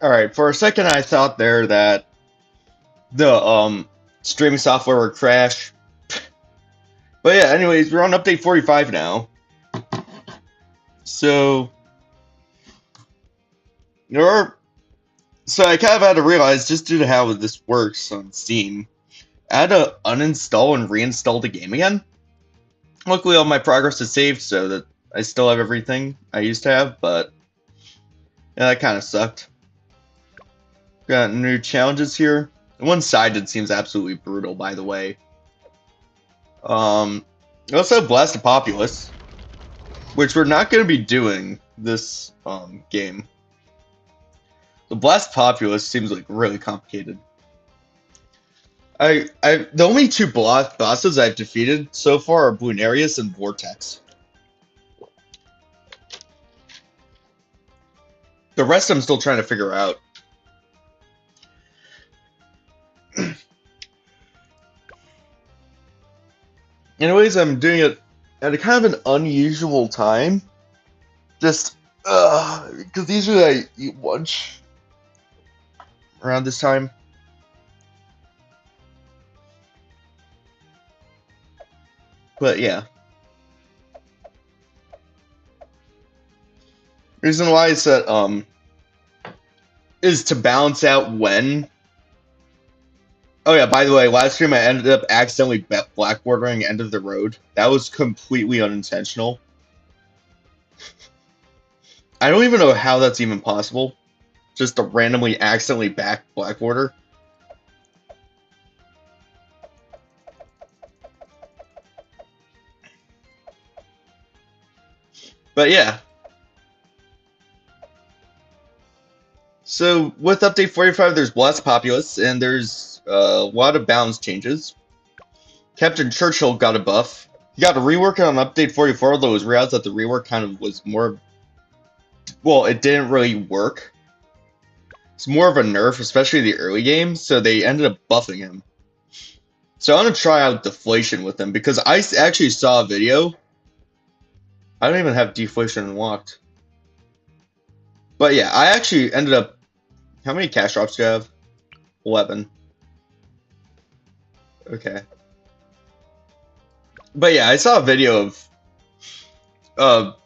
Alright, for a second I thought there that the streaming software would crash. But yeah, anyways, we're on update 45 now. So there are so I kind of had to realize, just due to how this works on Steam, I had to uninstall and reinstall the game again. Luckily all my progress is saved so that I still have everything I used to have, but yeah, that kind of sucked. Got new challenges here. One-sided seems absolutely brutal, by the way. Also Blast the Populace, which we're not going to be doing this game. The Blast Populace seems like really complicated. The only two bosses I've defeated so far are Bloonarius and Vortex. The rest I'm still trying to figure out. Anyways, I'm doing it at a kind of an unusual time. Just, because usually I eat lunch around this time. But yeah. Reason why I said, is to balance out when. Oh yeah, by the way, last stream I ended up accidentally blackboarding End of the Road. That was completely unintentional. I don't even know how that's even possible. Just to randomly accidentally blackboarder. But yeah. So with update 45, there's Blast Populace, and there's a lot of balance changes. Captain Churchill got a buff. He got a rework on update 44, although it was realized that the rework kind of was more... Well, it didn't really work. It's more of a nerf, especially the early game, so they ended up buffing him. So I'm going to try out Deflation with him, because I actually saw a video. I don't even have Deflation unlocked. But yeah, I actually ended up... How many cash drops do you have? 11. Okay. But yeah, I saw a video of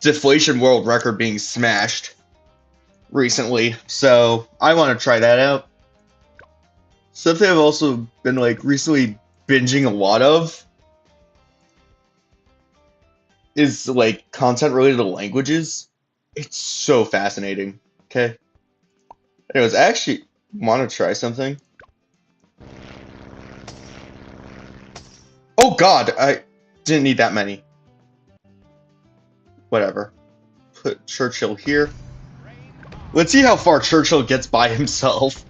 Deflation world record being smashed recently, so I want to try that out. Something I've also been like recently binging a lot of is like content related to languages. It's so fascinating. Okay. Anyways, I actually want to try something. Oh god, I didn't need that many. Whatever. Put Churchill here. Let's see how far Churchill gets by himself.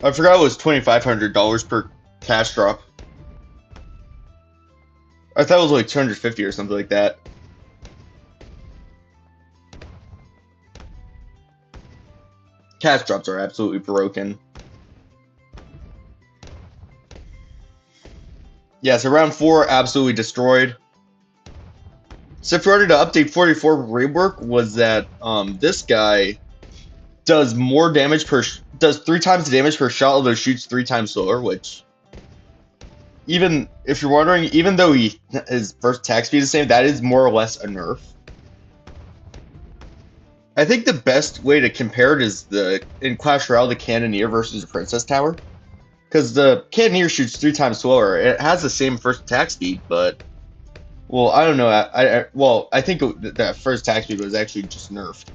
I forgot it was $2,500 per cash drop. I thought it was like 250 or something like that. Cash drops are absolutely broken. Yes, round 4 absolutely destroyed. Step further to update 44 rework was that this guy does more damage does 3 times the damage per shot, although shoots 3 times slower, which, even if you're wondering, even though his first attack speed is the same, that is more or less a nerf. I think the best way to compare it is in Clash Royale, the Cannoneer versus the Princess Tower. Because the Cannoneer shoots 3 times slower. It has the same first attack speed, but... Well, I don't know. Well, I think that first attack speed was actually just nerfed.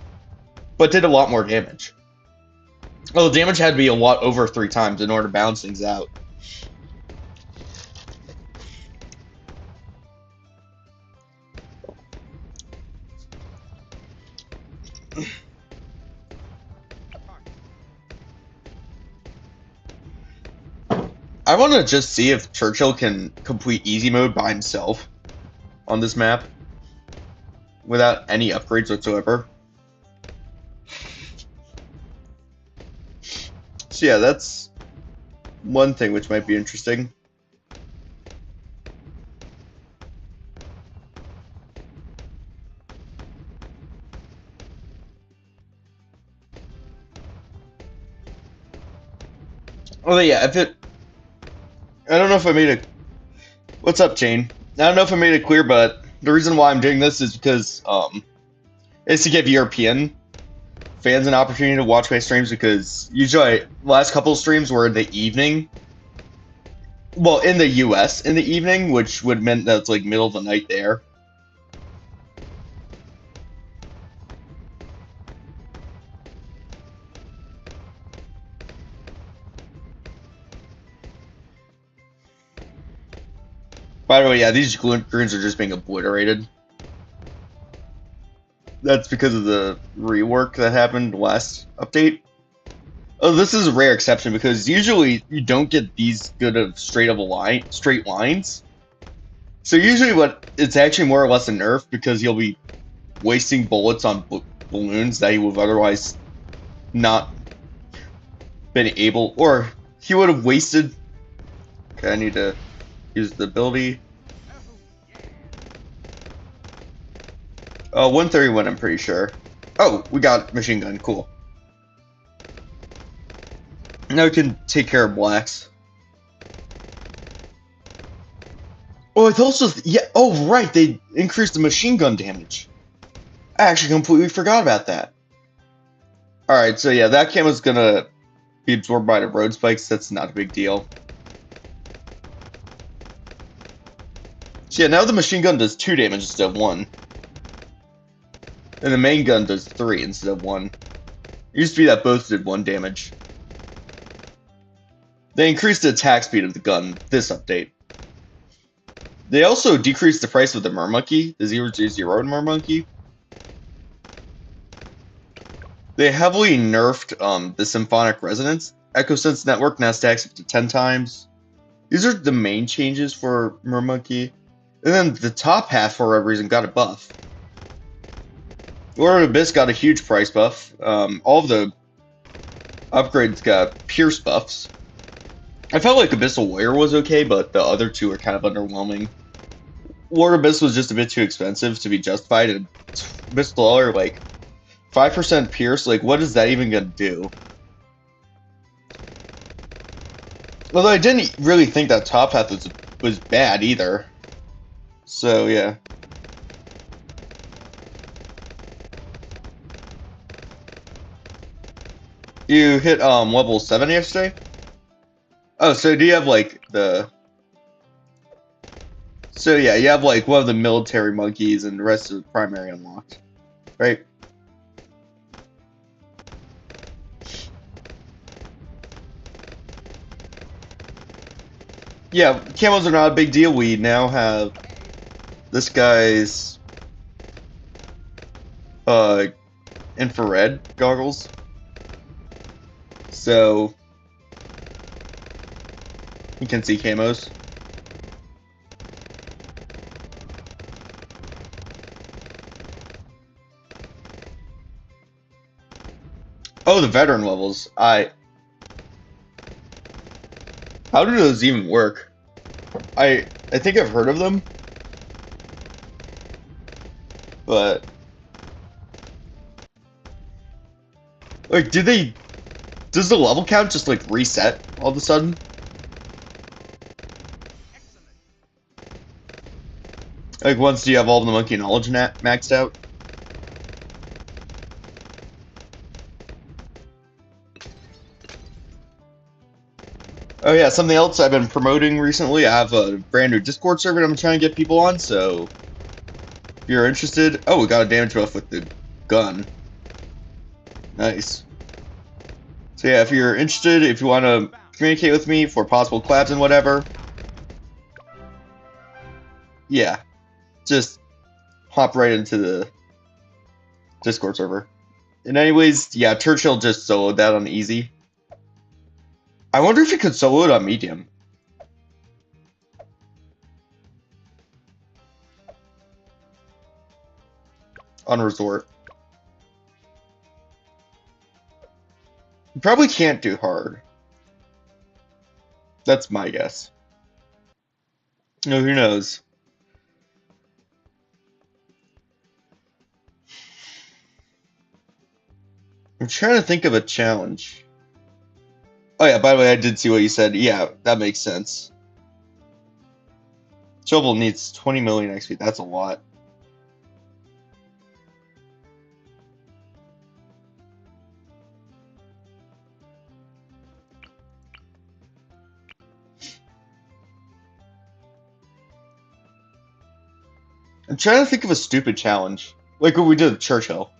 But did a lot more damage. Well, the damage had to be a lot over 3 times in order to balance things out. I want to just see if Churchill can complete easy mode by himself on this map without any upgrades whatsoever. So yeah, that's one thing which might be interesting. Oh yeah, if it, I don't know if I made it. What's up, Jane? I don't know if I made it clear, but the reason why I'm doing this is because is to give European fans an opportunity to watch my streams because usually the last couple of streams were in the evening. Well, in the US in the evening, which would mean that it's like middle of the night there. By the way, yeah, these greens are just being obliterated. That's because of the rework that happened last update. Oh, this is a rare exception because usually you don't get these good of straight lines. So usually what it's actually more or less a nerf because you'll be wasting bullets on balloons that you would have otherwise not been able, or he would have wasted. Okay, I need to use the ability. 131, I'm pretty sure. Oh, we got machine gun, cool. Now we can take care of blacks. Oh, it's also, yeah, oh right, they increased the machine gun damage. I actually completely forgot about that. Alright, so yeah, that camo's gonna be absorbed by the road spikes, that's not a big deal. So yeah, now the machine gun does 2 damage instead of 1. And the main gun does 3 instead of 1. It used to be that both did 1 damage. They increased the attack speed of the gun this update. They also decreased the price of the Mermonkey, the 000 Mermonkey. They heavily nerfed the Symphonic Resonance. Echo Sense Network now stacks up to 10 times. These are the main changes for Mermonkey. And then the top half, for whatever reason, got a buff. Lord of Abyss got a huge price buff. All of the upgrades got Pierce buffs. I felt like Abyssal Warrior was okay, but the other two are kind of underwhelming. Lord Abyss was just a bit too expensive to be justified, and Abyssal Warrior, like, 5% Pierce, like, what is that even gonna do? Although I didn't really think that top half was bad either. So, yeah. You hit level 7 yesterday? Oh, so do you have like the... So yeah, you have like one of the military monkeys and the rest of the primary unlocked, right? Yeah, camos are not a big deal. We now have this guy's infrared goggles. So you can see camos. Oh, the veteran levels. How do those even work? I think I've heard of them, but like, does the level count just like reset all of a sudden? Like once you have all the monkey knowledge maxed out? Oh yeah, something else I've been promoting recently. I have a brand new Discord server I'm trying to get people on, so if you're interested... Oh, we got a damage buff with the gun. Nice. So yeah, if you're interested, if you want to communicate with me for possible collabs and whatever, yeah, just hop right into the Discord server. And anyways, yeah, Churchill just soloed that on easy. I wonder if you could solo it on medium. On resort. You probably can't do hard. That's my guess. No, who knows? I'm trying to think of a challenge. Oh yeah, by the way, I did see what you said. Yeah, that makes sense. Shovel needs 20 million XP. That's a lot. I'm trying to think of a stupid challenge. Like what we did at Churchill.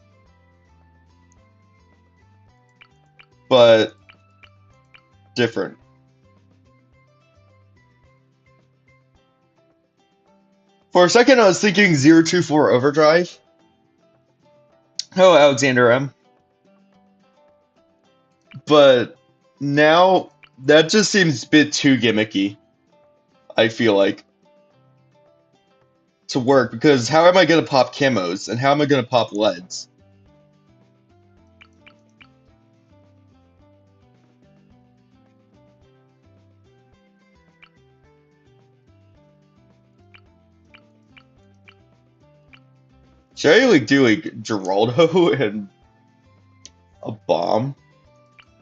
But different. For a second, I was thinking 024 Overdrive. Oh, Alexander M. But now, that just seems a bit too gimmicky, I feel like, to work. Because how am I going to pop camos? And how am I going to pop leads? Should I like do like Geraldo and a bomb?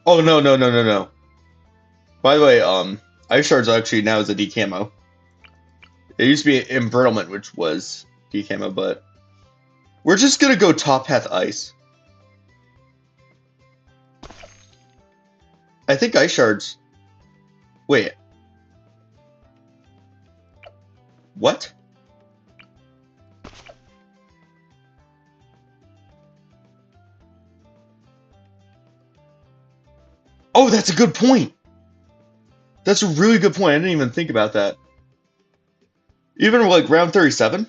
Oh no no no no no. By the way, Ice Shards actually now is a decamo. It used to be Embrittlement, which was decamo, but we're just gonna go top path ice. I think Ice Shards. Wait. What? Oh, that's a good point. That's a really good point. I didn't even think about that. Even like round 37?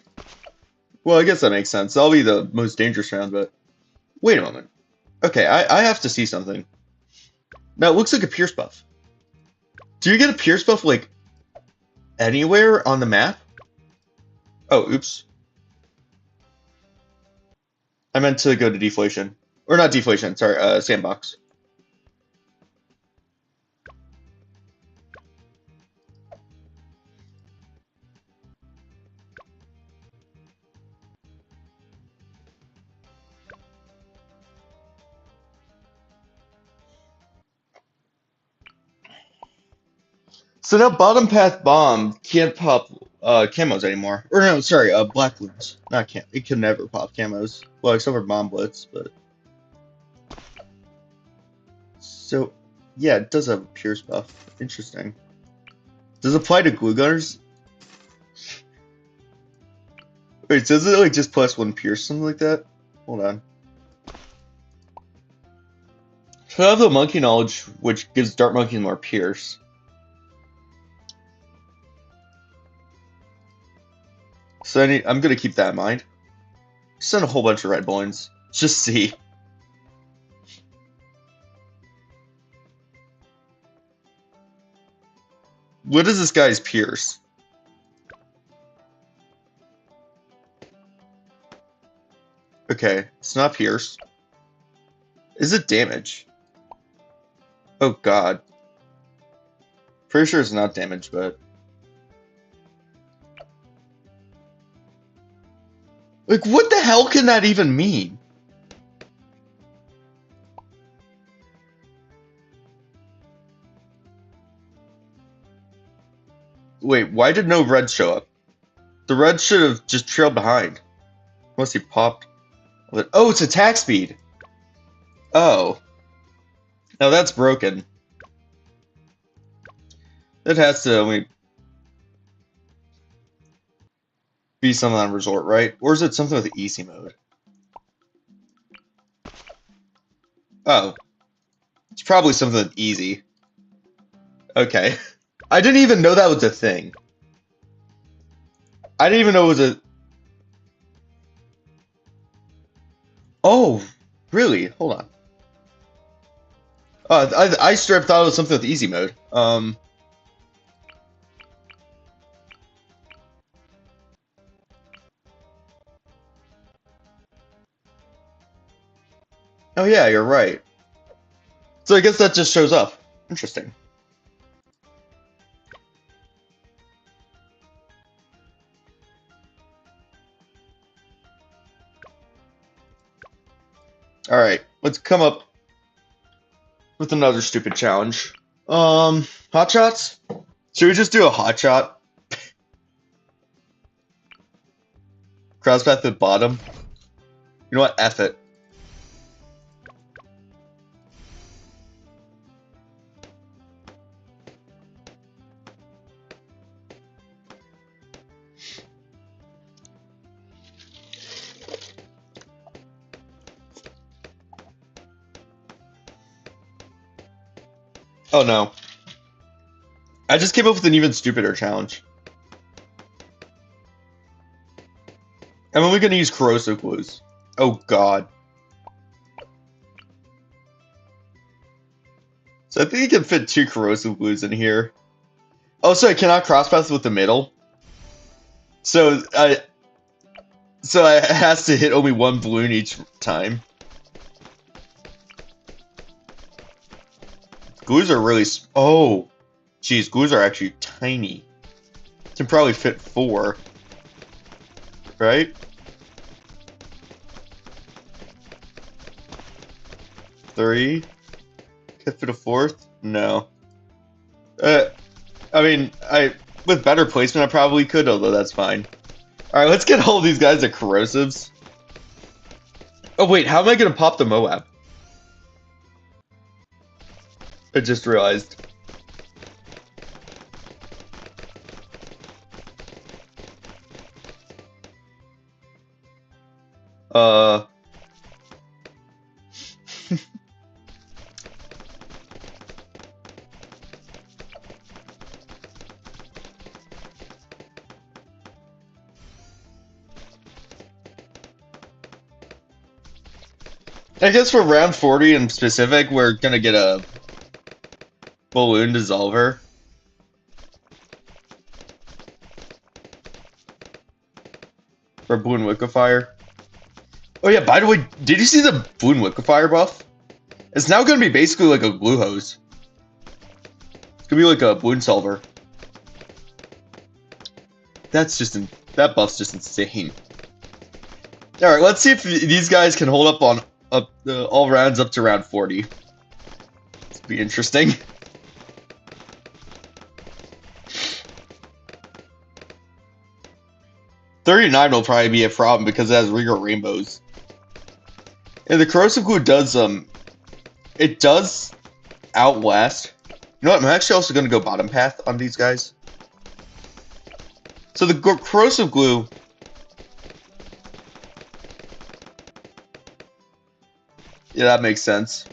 Well, I guess that makes sense. That'll be the most dangerous round, but wait a moment. Okay, I have to see something. Now it looks like a Pierce buff. Do you get a Pierce buff like anywhere on the map? Oh, oops. I meant to go to deflation. Or not deflation, sorry, sandbox. So now bottom path bomb can't pop camos anymore. Or no, sorry, black Bloons. Not cam. It can never pop camos. Well, except for bomb blitz, but so yeah, it does have a Pierce buff. Interesting. Does it apply to glue gunners? Wait, does it like just plus one Pierce, something like that? Hold on. So I have the monkey knowledge, which gives Dart Monkey more Pierce. So I'm gonna keep that in mind. Send a whole bunch of red Bloons. Just see. What is this guy's Pierce? Okay, it's not Pierce. Is it damage? Oh god. Pretty sure it's not damage, but... Like, what the hell can that even mean? Wait, why did no red show up? The red should have just trailed behind. Unless he popped. Oh, it's attack speed! Oh. Now that's broken. That has to only be something on resort, right? Or is it something with easy mode? Oh. It's probably something with easy. Okay. I didn't even know that was a thing. I didn't even know it was a... Oh, really? Hold on. I straight up thought it was something with easy mode. Oh yeah, you're right. So I guess that just shows up. Interesting. Alright, let's come up with another stupid challenge. Hot shots? Should we just do a hot shot? Crosspath at bottom? You know what? F it. Oh no. I just came up with an even stupider challenge. I'm only gonna use corrosive glues. Oh god. So I think you can fit 2 corrosive glues in here. Oh, so I cannot crosspath with the middle. So it has to hit only 1 balloon each time. Glues are really oh, geez, glues are actually tiny. Can probably fit 4, right? 3. Can fit a 4th? No. I mean, with better placement, I probably could, although that's fine. Alright, let's get all these guys at corrosives. Oh wait, how am I gonna pop the Moab? I just realized. I guess for round 40 in specific, we're gonna get a balloon dissolver. For balloon liquefier. Oh yeah, by the way, did you see the balloon liquefier buff? It's now gonna be basically like a glue hose. It's gonna be like a balloon solver. That's just that buff's just insane. All right, let's see if these guys can hold up on all rounds up to round 40. This will be interesting. $39 will probably be a problem because it has Regal Rainbows. And the corrosive glue does it does outlast. You know what? I'm actually also gonna go bottom path on these guys. So the corrosive glue. Yeah, that makes sense.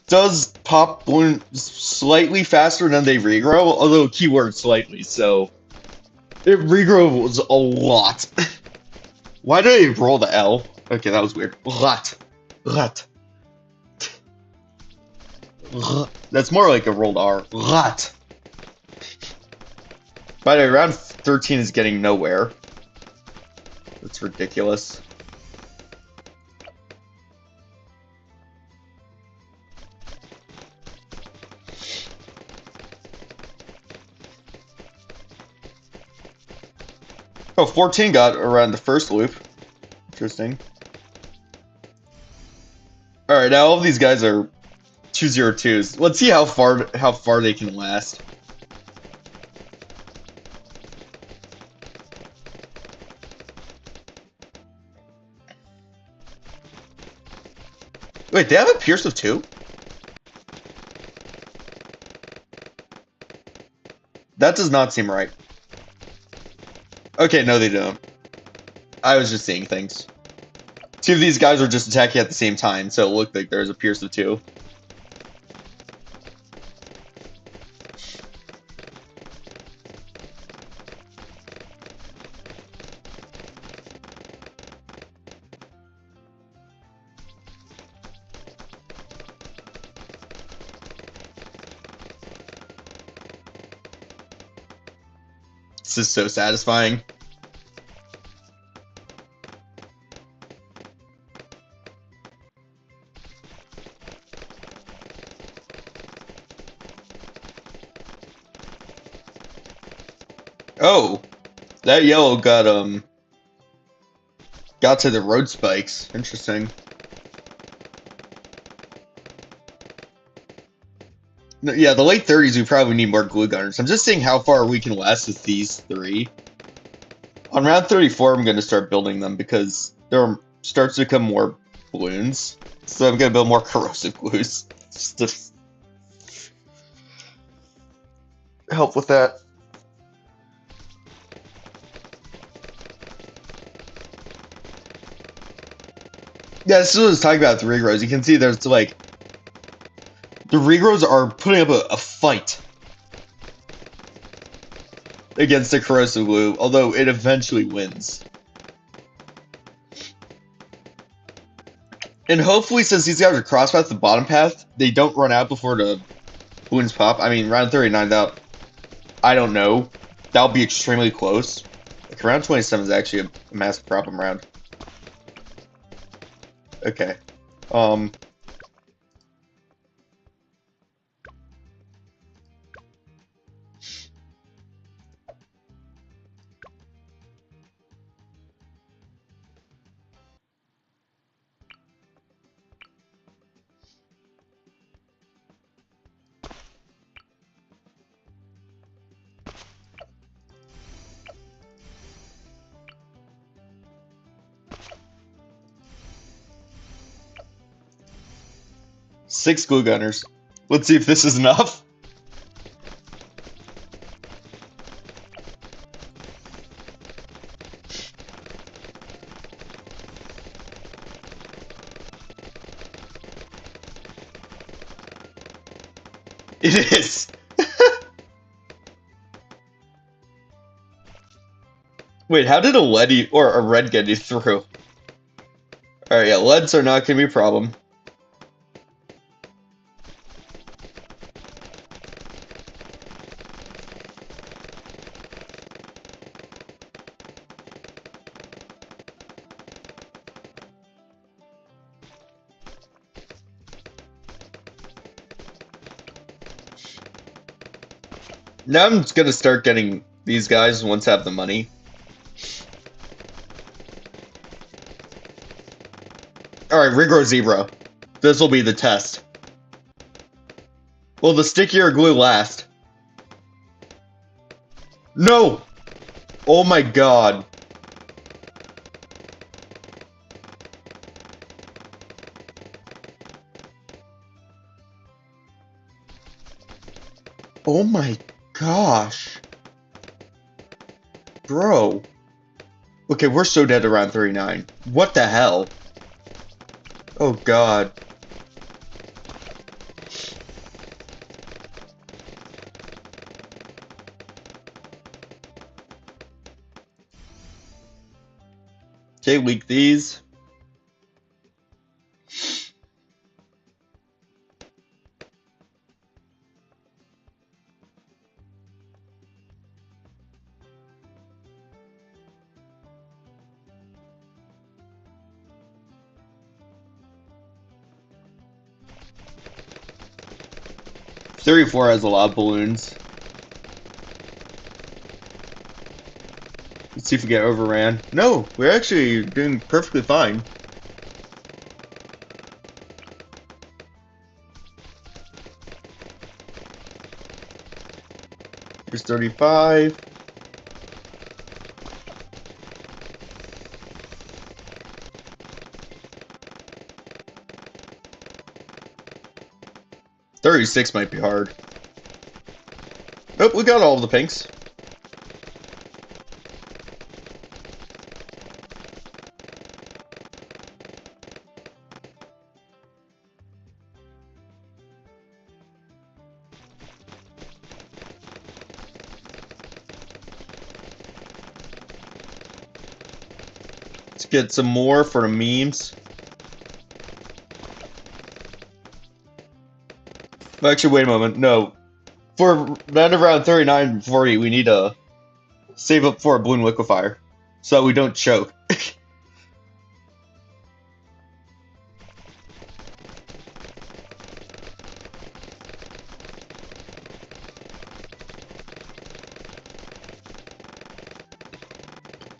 Does pop balloon slightly faster than they regrow, although keyword slightly, so it regrows a lot. Why did I roll the L? Okay, that was weird. Lot. That's more like a rolled R. Lot. By the way, round 13 is getting nowhere. That's ridiculous. Oh, 14 got around the first loop. Interesting. Alright, now all of these guys are 202s. Let's see how far they can last. Wait, they have a Pierce of 2? That does not seem right. Okay, no they don't. I was just seeing things. 2 of these guys were just attacking at the same time, so it looked like there was a Pierce of 2. This is so satisfying. Oh, that yellow got to the road spikes. Interesting. No, yeah, the late 30s, we probably need more glue gunners. I'm just seeing how far we can last with these three. On round 34, I'm going to start building them because there starts to become more balloons. So I'm going to build more corrosive glues. Just to help with that. Yeah, this is what I was talking about with the regrows. You can see there's like... The regrows are putting up a fight against the corrosive glue, although it eventually wins. And hopefully, since these guys are crosspath the bottom path, they don't run out before the balloons pop. I mean, round 39, that... I don't know. That'll be extremely close. Like, round 27 is actually a massive problem round. Okay. 6 glue gunners. Let's see if this is enough. It is. Wait, how did a lead or a red get you through? Alright, yeah, leads are not going to be a problem. Now I'm just going to start getting these guys once I have the money. Alright, Rigor Zebra. This will be the test. Will the stickier glue last? No! Oh my god. Oh my gosh. Bro. Okay, we're so dead around 39. What the hell? Oh god. Okay, leak these. "34 has a lot of balloons. Let's see if we get overran. No, we're actually doing perfectly fine. Here's 35. "36 might be hard. Nope, we got all of the pinks. Let's get some more for the memes. Actually, wait a moment. No. For round around 39 and 40, we need to save up for a balloon liquefier so we don't choke.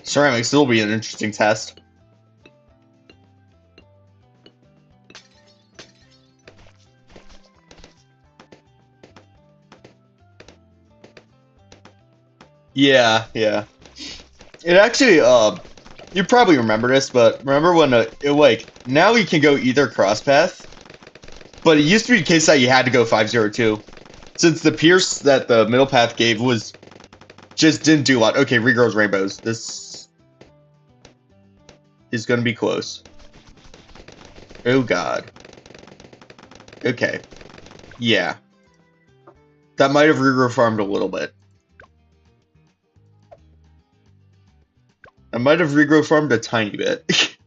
Ceramics will be an interesting test. Yeah, yeah. It actually, you probably remember this, but remember when like now you can go either cross path, but it used to be the case that you had to go 502. Since the pierce that the middle path gave was just didn't do a lot. Okay, regrows rainbows. This is gonna be close. Oh god. Okay. Yeah. That might have regrow farmed a little bit. I might have regrow farmed a tiny bit.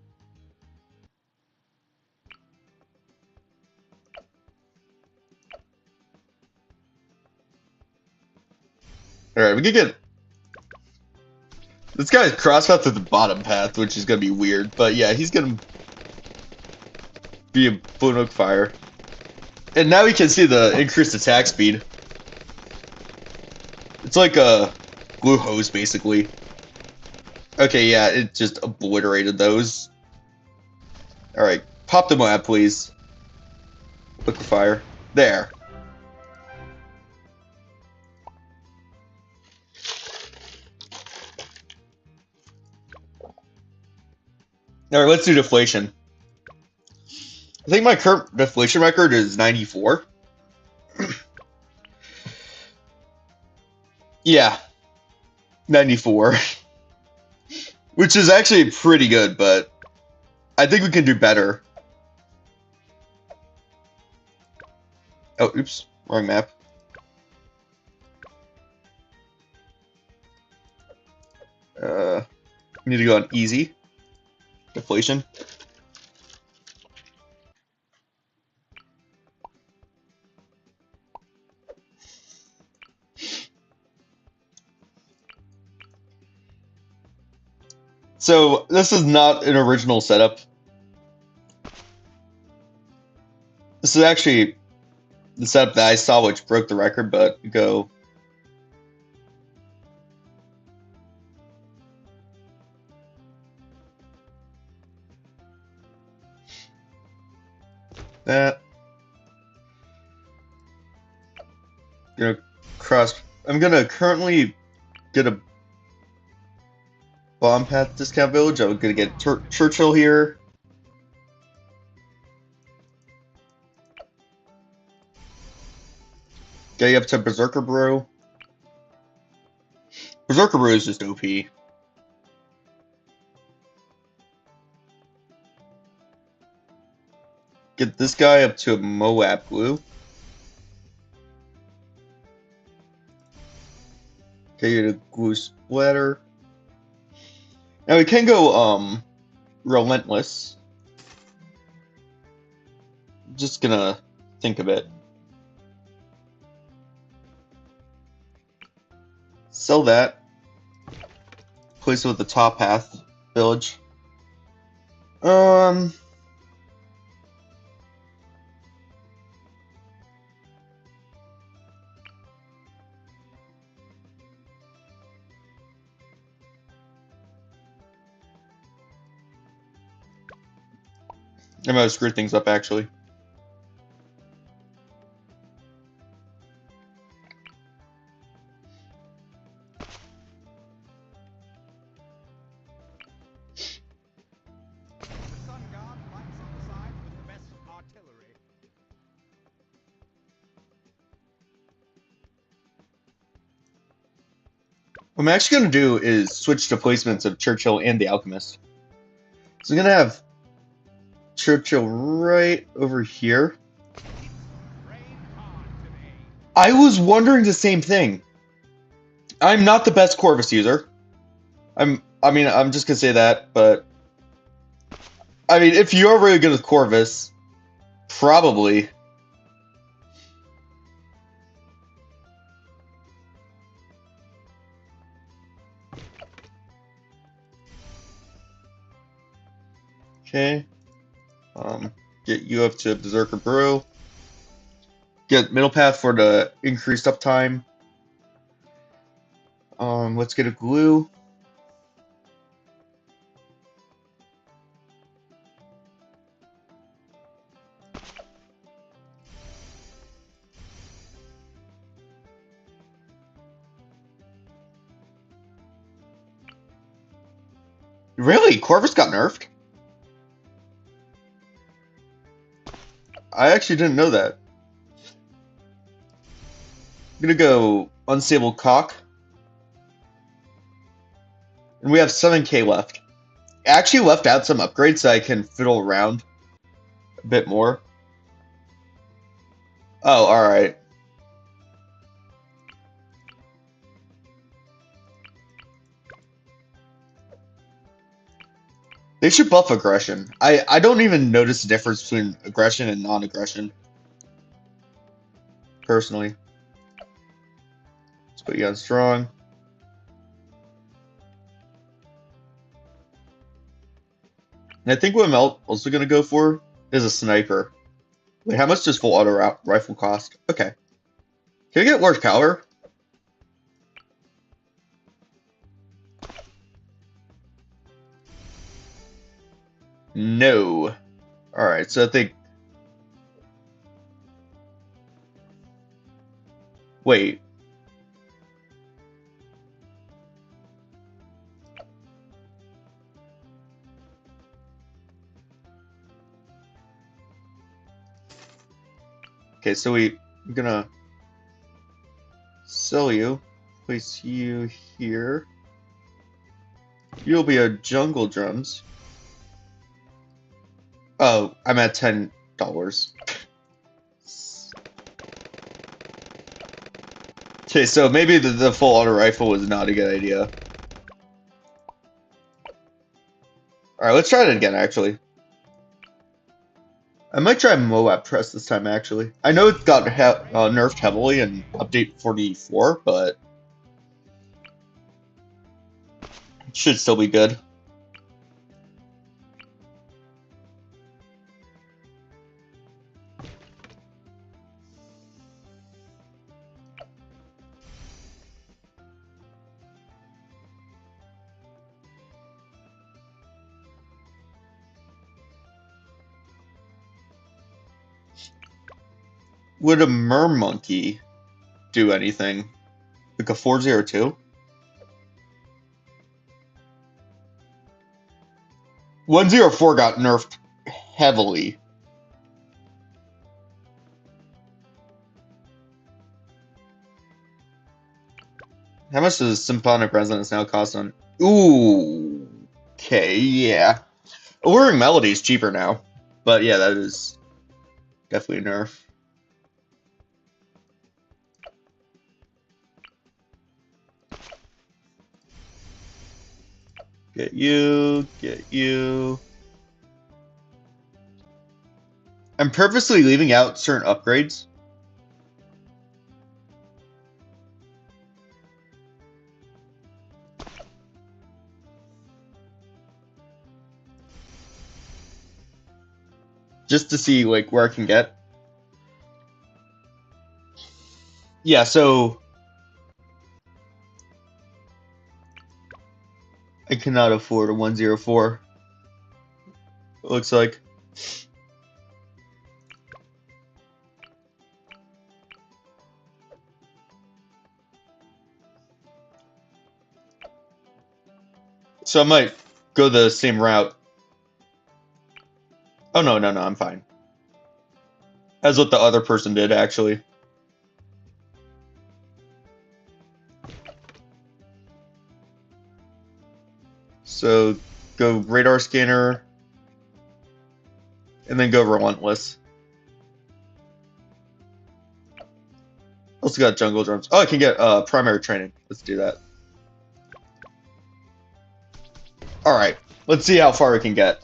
Alright, we can get this guy's cross path to the bottom path, which is gonna be weird, but yeah, he's gonna be a Bloon fire. And now we can see the increased attack speed. It's like a glue hose, basically. Okay, yeah, it just obliterated those. Alright, pop the Moab, please. Liquefire. There. Alright, let's do deflation. I think my current deflation record is 94. Yeah, 94. Which is actually pretty good, but I think we can do better. Oh, oops. Wrong map. We need to go on easy. Deflation. So, this is not an original setup. This is actually the setup that I saw which broke the record, but go. That. Gonna cross. I'm gonna currently get a bomb path discount village. I'm gonna get Churchill here. Get you up to Berserker Brew. Berserker Brew is just OP. Get this guy up to a Moab Glue. Get you to Glue Splatter. Now we can go Relentless. Just gonna think of it. Sell that. Place it with the top path village. I might have screwed things up actually. What I'm actually going to do is switch to placements of Churchill and the Alchemist. So I'm going to have Churchill right over here. I was wondering the same thing. I'm not the best Corvus user. I'm just going to say that, but I mean, if you're really good with Corvus, probably. Okay. Get you up to Berserker Brew. Get middle path for the increased uptime. Let's get a glue. Really? Corvus got nerfed? I actually didn't know that. I'm gonna go Unstable Cock. And we have 7k left. I actually left out some upgrades so I can fiddle around a bit more. Oh, alright. They should buff aggression. I don't even notice the difference between aggression and non-aggression. Personally. Let's put you on strong. And I think what I'm also going to go for is a sniper. Wait, how much does full auto rifle cost? Okay. Can I get large caliber? No. Alright, so I think... Wait. Okay, so I'm gonna sell you. Place you here. You'll be a jungle drums. Oh, I'm at $10. Okay, so maybe the full auto rifle was not a good idea. Alright, let's try it again, actually. I might try Moab Press this time, actually. I know it got nerfed heavily in Update 44, but it should still be good. Would a mermonkey do anything? Like a 402? 104 got nerfed heavily. How much does Symphonic Resonance now cost on? Ooh. Okay, yeah. Alluring Melody is cheaper now. But yeah, that is definitely a nerf. Get you, get you. I'm purposely leaving out certain upgrades. Just to see like where I can get. Yeah, so I cannot afford a 104. It looks like. So I might go the same route. Oh, no, I'm fine. As what the other person did, actually. So go radar scanner, and then go relentless. Also got jungle drums. Oh, I can get primary training. Let's do that. Alright, let's see how far we can get.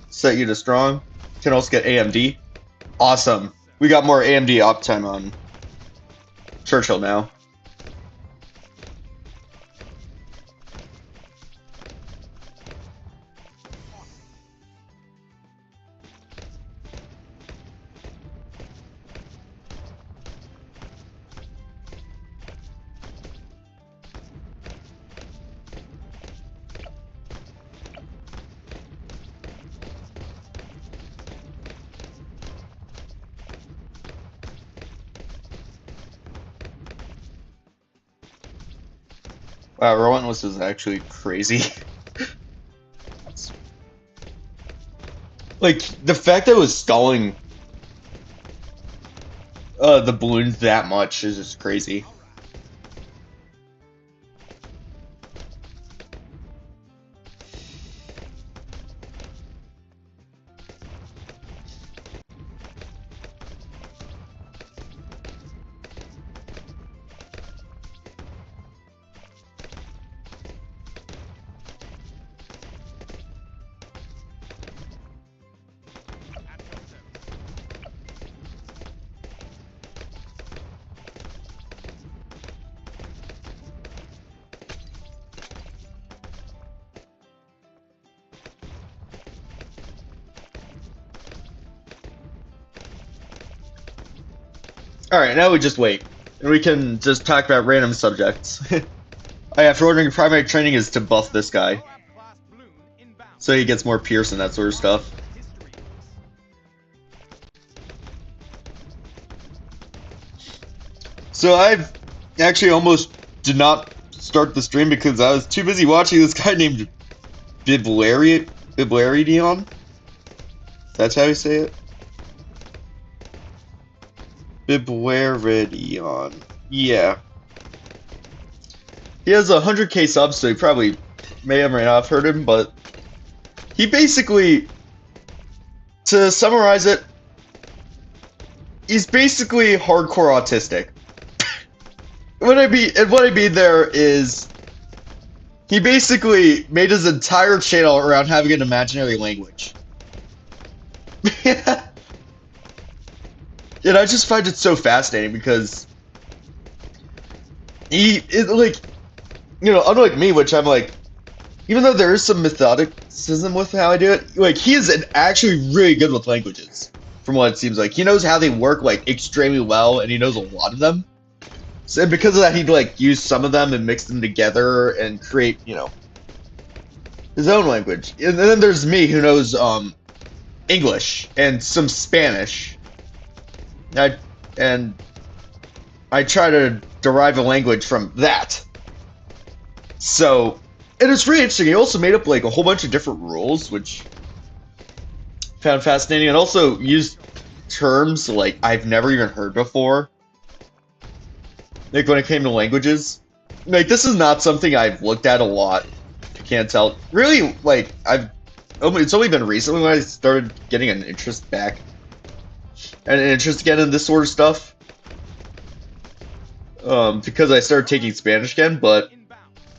Set you to strong. Can also get AMD. Awesome. We got more AMD uptime on Churchill now. Wow, Relentless is actually crazy. Like, the fact that it was stalling the balloons that much is just crazy. Alright, now we just wait. And we can just talk about random subjects. After ordering primary training is to buff this guy. So he gets more pierce and that sort of stuff. So I've actually almost did not start the stream because I was too busy watching this guy named Biblaridion. That's how you say it? Biblaridion. Yeah. He has 100k subs, so you probably may or may not have heard him, but he basically, to summarize it, he's basically hardcore autistic. What I mean there is, he basically made his entire channel around having an imaginary language. And I just find it so fascinating because like, you know, unlike me, which I'm like, even though there is some methodicism with how I do it, like, he is actually really good with languages, from what it seems like. He knows how they work, like, extremely well, and he knows a lot of them. So because of that, he'd, like, use some of them and mix them together and create, you know, his own language. And then there's me, who knows, English and some Spanish. And I try to derive a language from that. So, and it's really interesting. He also made up like a whole bunch of different rules, which I found fascinating, and also used terms like I've never even heard before. Like when it came to languages, like this is not something I've looked at a lot. I can't tell. Really, like it's only been recently when I started getting an interest back. And an interest again in this sort of stuff. Because I started taking Spanish again, but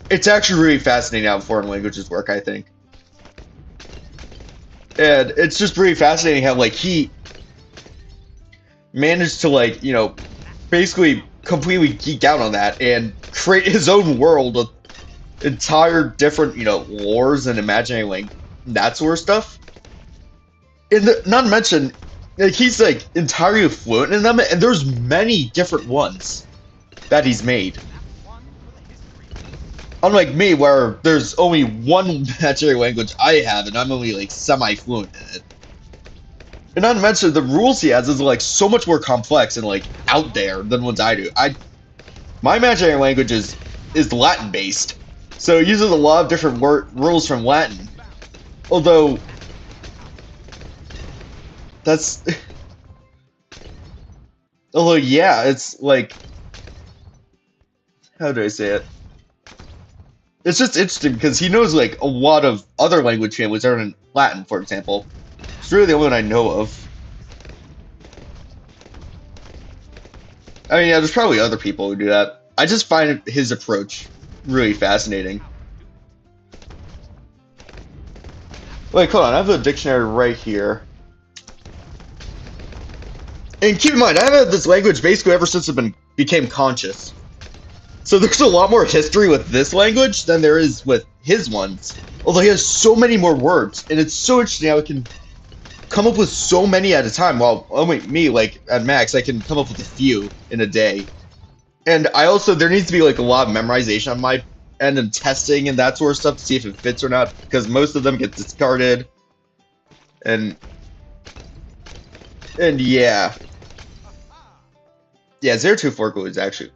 it's actually really fascinating how foreign languages work, I think. And it's just really fascinating how, like, he managed to, like, you know, basically completely geek out on that and create his own world of entire different, you know, lores and imagining, like, that sort of stuff. And not to mention, like, he's, like, entirely fluent in them, and there's many different ones that he's made. Unlike me, where there's only one imaginary language I have, and I'm only, like, semi-fluent in it. And not to mention, the rules he has is, like, so much more complex and, like, out there than ones I do. My imaginary language is Latin-based, so it uses a lot of different rules from Latin. Although that's... Although, yeah, it's like... How do I say it? It's just interesting because he knows, like, a lot of other language families that are in Latin, for example. It's really the only one I know of. I mean, yeah, there's probably other people who do that. I just find his approach really fascinating. Wait, hold on, I have the dictionary right here. And keep in mind, I've had this language basically ever since it became conscious. So there's a lot more history with this language than there is with his ones. Although he has so many more words, and it's so interesting how it can come up with so many at a time, while only me, like, at max, I can come up with a few in a day. And I also, there needs to be, like, a lot of memorization on my end and testing and that sort of stuff to see if it fits or not, because most of them get discarded. And yeah. Yeah, 024 is actually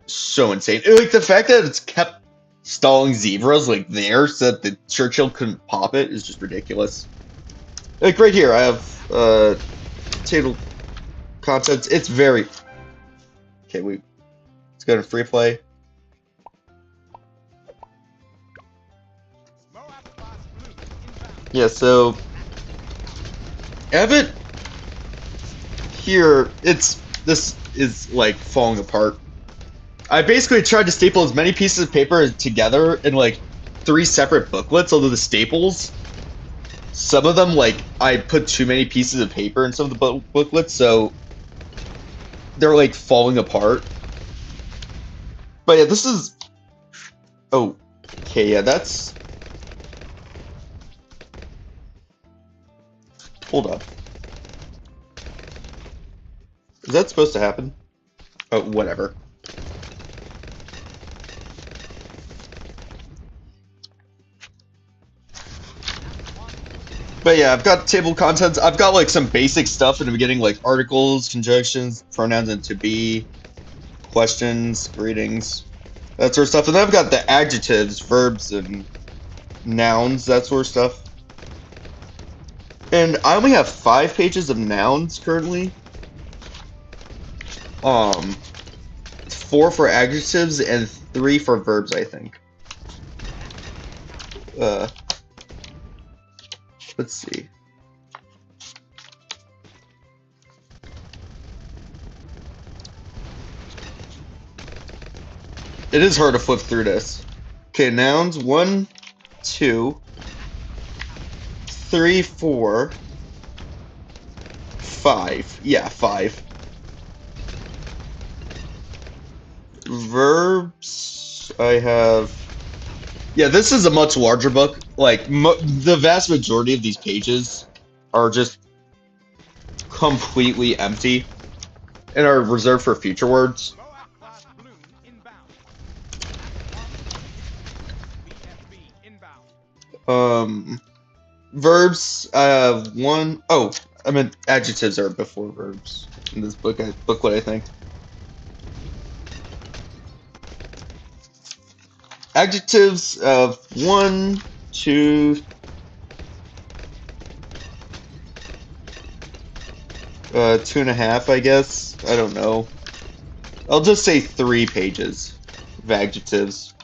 so insane. Like, the fact that it's kept stalling zebras, like, there, so that the Churchill couldn't pop it is just ridiculous. Like right here, I have table contents. It's very okay. Let's go to free play. Yeah, so I have it here. This is like falling apart. I basically tried to staple as many pieces of paper together in like 3 separate booklets, although the staples, some of them, like, I put too many pieces of paper in some of the booklets, so they're like falling apart. But yeah, this is... Oh, okay, yeah, that's... Hold up. Is that supposed to happen? Oh, whatever. But yeah, I've got table contents. I've got like some basic stuff in the beginning, like articles, conjunctions, pronouns, and to be, questions, greetings, that sort of stuff. And then I've got the adjectives, verbs, and nouns, that sort of stuff. And I only have 5 pages of nouns currently. 4 for adjectives and 3 for verbs, I think. Let's see. It is hard to flip through this. Okay, nouns 1, 2, 3, 4, 5. Yeah, 5. Verbs, I have... Yeah, this is a much larger book. Like, the vast majority of these pages are just completely empty and are reserved for future words. Verbs, I have 1... Oh, I meant adjectives are before verbs in this booklet, I think. Adjectives of 1, 2, 2.5, I guess. I don't know. I'll just say 3 pages of adjectives.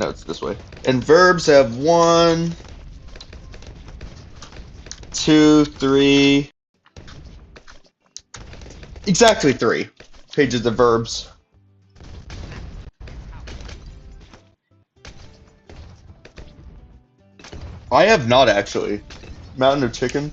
No, it's this way. And verbs have 1, 2, 3. Exactly 3 pages of verbs. I have not actually. Mountain of chicken.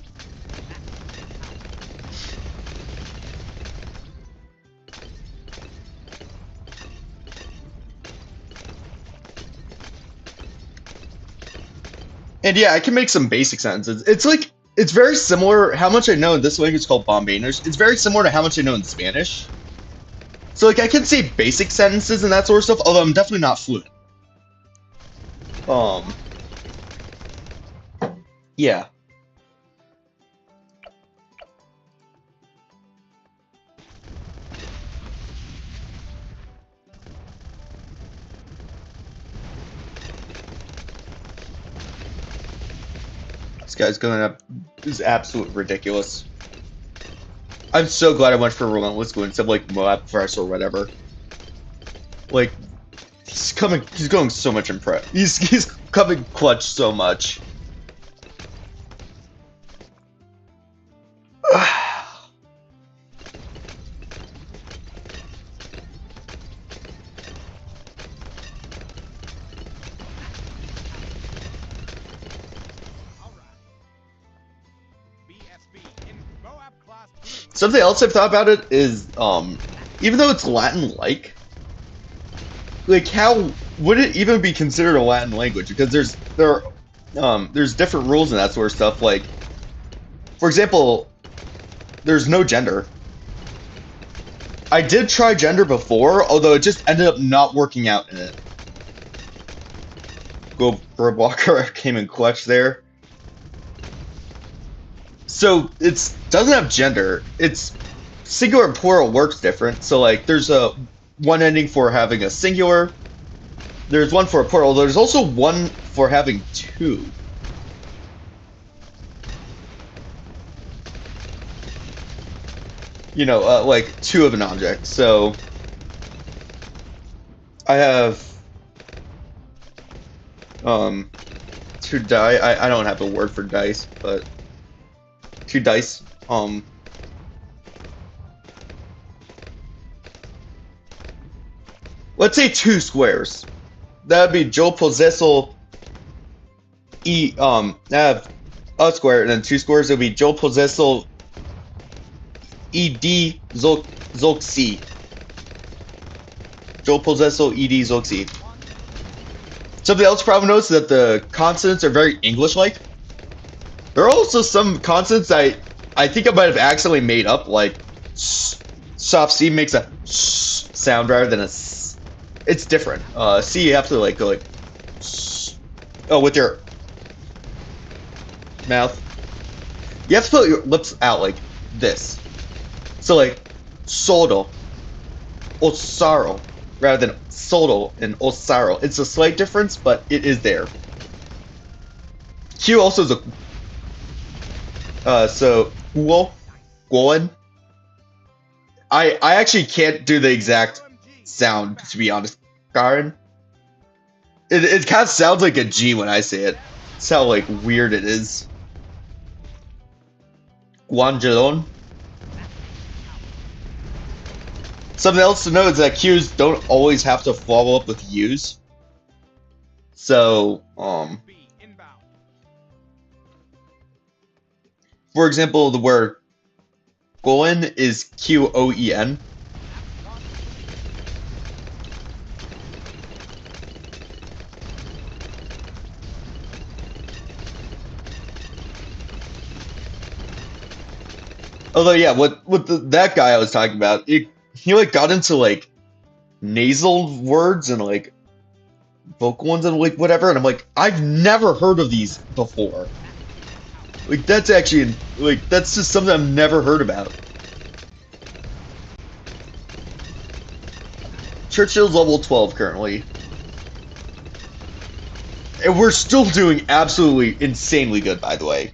And yeah, I can make some basic sentences. It's like, it's very similar. How much I know in this language called Bombanos. It's very similar to how much I know in Spanish. So like, I can say basic sentences and that sort of stuff, although I'm definitely not fluent. Yeah. This guy's going up. This is absolutely ridiculous. I'm so glad I went for Relentless Glue instead of like Moab Fresh or whatever. Like, he's going so much he's coming clutch so much. Something else I've thought about it is, even though it's Latin-like, like how would it even be considered a Latin language? Because there's different rules and that sort of stuff. Like, for example, there's no gender. I did try gender before, although it just ended up not working out in it. Bird Walker came in clutch there. So it doesn't have gender. It's singular and plural works different. So like there's a one ending for having a singular, There's one for a portal. There's also one for having two. You know, like two of an object. So I have two die. I don't have a word for dice, but two dice. Let's say two squares. That'd be Joe Possessal have a square, and then two squares would be Joe Possessal ED Zolxi. Joe Possessal ED Zolxi. Something else probably notice that the consonants are very English-like. There are also some consonants I think I might have accidentally made up, like soft C makes a sound rather than a s. It's different. C you have to like go like with your mouth. You have to put your lips out like this. So like sodo, osaro, rather than sodo and osaro. It's a slight difference, but it is there. Q also is a so guo, guoen. I actually can't do the exact sound, to be honest, Karen. It kind of sounds like a G when I say it. That's how like weird it is. Guangelon. Something else to note is that Q's don't always have to follow up with U's. So, for example, the word Goen is Qoen. Although, yeah, that guy I was talking about, he like got into like nasal words and like vocal ones and like whatever, and I'm like, I've never heard of these before. Like that's actually like that's just something I've never heard about. Churchill's level 12 currently. And we're still doing absolutely insanely good, by the way.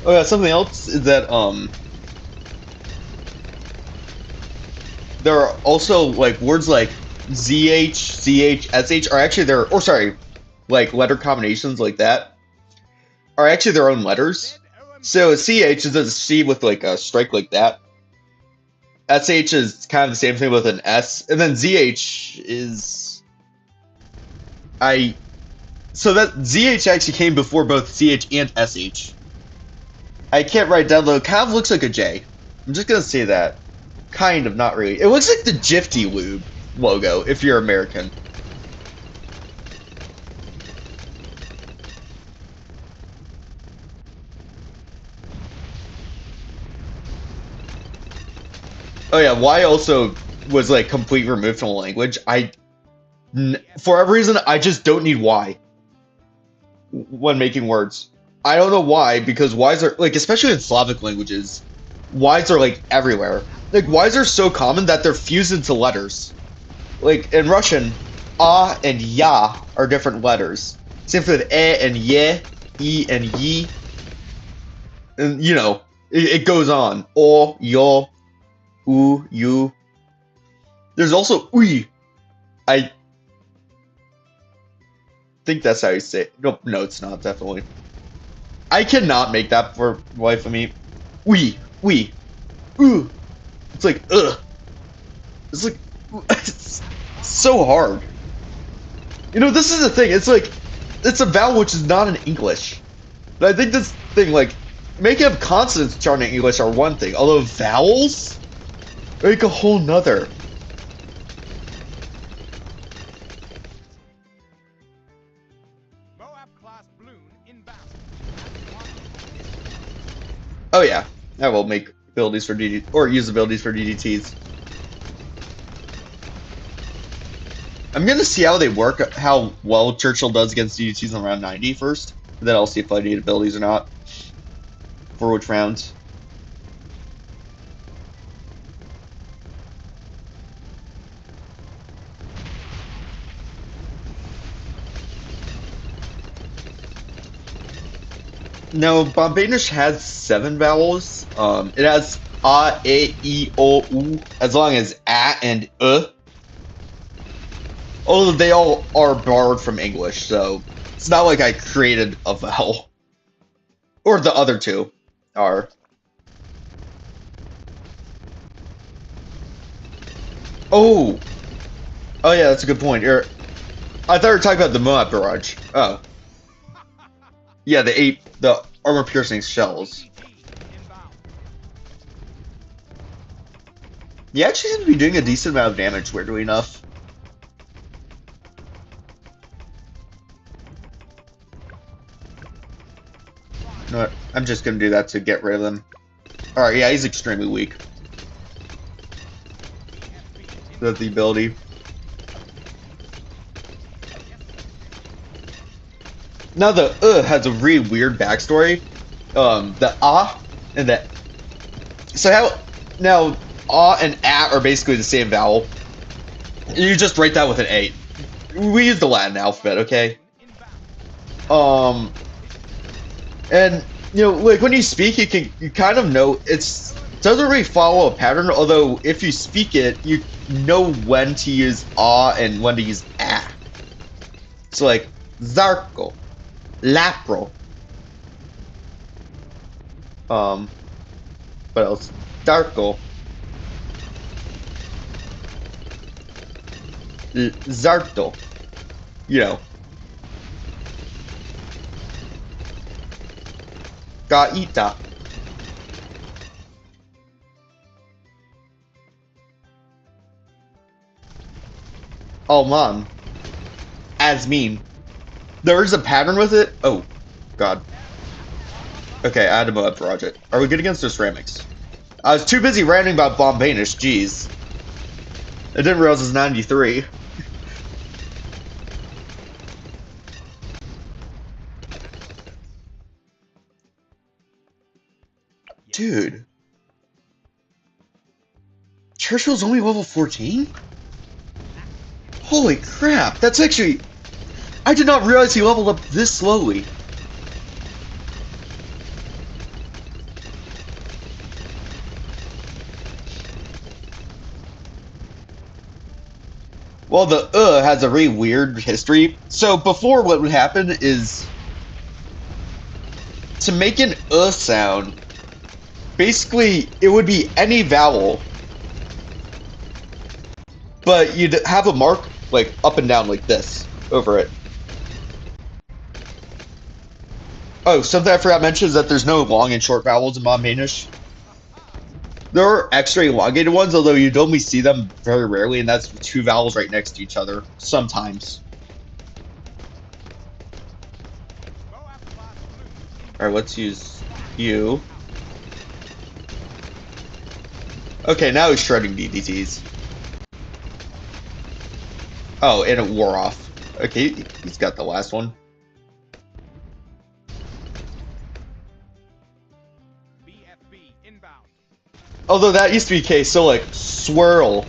Oh yeah, something else is that there are also like words like ZH, CH, SH are actually their, or sorry, like letter combinations like that are actually their own letters. So CH is a C with like a strike like that. SH is kind of the same thing with an S, and then ZH is so that ZH actually came before both CH and SH. I can't write down though. It kind of looks like a J. I'm just gonna say that. Kind of, not really. It looks like the Jifty Lube logo if you're American. Oh yeah, Y also was like completely removed from the language. For whatever reason, I just don't need Y when making words. I don't know why, because Ys are, like, especially in Slavic languages, Ys are, like, everywhere. Like, Ys are so common that they're fused into letters. Like, in Russian, A and Ya are different letters. Same thing with E and Ye, E and Yi. And, you know, it goes on. O, Yo, U, You. There's also Ui. I think that's how you say it. No, it's not, definitely. I cannot make that for life of me. We, ooh. It's like, ugh. It's like, it's so hard. You know, this is the thing. It's like, it's a vowel which is not in English. But I think this thing, like, making up consonants charting in English are one thing. Although vowels, are like a whole nother. yeah, I will make abilities for DD or use abilities for DDTs. I'm gonna see how they work, how well Churchill does against DDTs on round 90 first. Then I'll see if I need abilities or not for which rounds. No, Bombanish has 7 vowels. It has a, e, o, u, as long as a and Although they all are borrowed from English, so it's not like I created a vowel. Or the other two are. Oh! Oh yeah, that's a good point. I thought you were talking about the Moab Barrage. Oh. Yeah, the armor-piercing shells. You actually seem to be doing a decent amount of damage, weirdly enough. You know what? I'm just gonna do that to get rid of them. Alright, yeah, he's extremely weak. That's the ability. Now the has a really weird backstory. The and the so how now and are basically the same vowel. You just write that with an A. We use the Latin alphabet, okay? And you know, like when you speak, you kind of know doesn't really follow a pattern. Although if you speak it, you know when to use and when to use a. So like Zarco, Lapro. What else? Zarco. Zarto. You know. Gaita. Alman. Asmin. There is a pattern with it? Oh, God. Okay, I had to move up project. Are we good against those ceramics? I was too busy ranting about Bombanish, jeez. I didn't realize it's 93. Dude. Churchill's only level 14? Holy crap, that's actually... I did not realize he leveled up this slowly. Well, the has a really weird history. So before, what would happen is to make an sound, basically it would be any vowel, but you'd have a mark like up and down like this over it. Oh, something I forgot to mention is that there's no long and short vowels in Bombanish. There are extra elongated ones, although you'd only see them very rarely, and that's 2 vowels right next to each other, sometimes. Alright, let's use you. Okay, now he's shredding DDTs. Oh, and it wore off. Okay, he's got the last one. Although that used to be the case, so like swirl.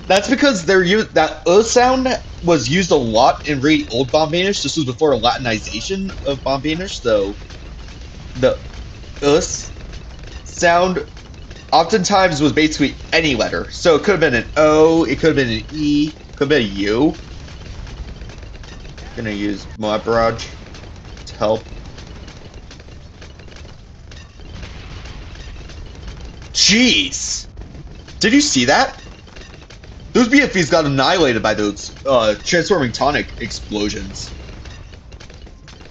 That's because that sound was used a lot in really old Bombanish. This was before a Latinization of Bombanish, so the sound oftentimes was basically any letter. So it could have been an O, it could have been an E, could have been a U. Gonna use Moab Barrage to help. Jeez! Did you see that? Those BFBs got annihilated by those transforming tonic explosions.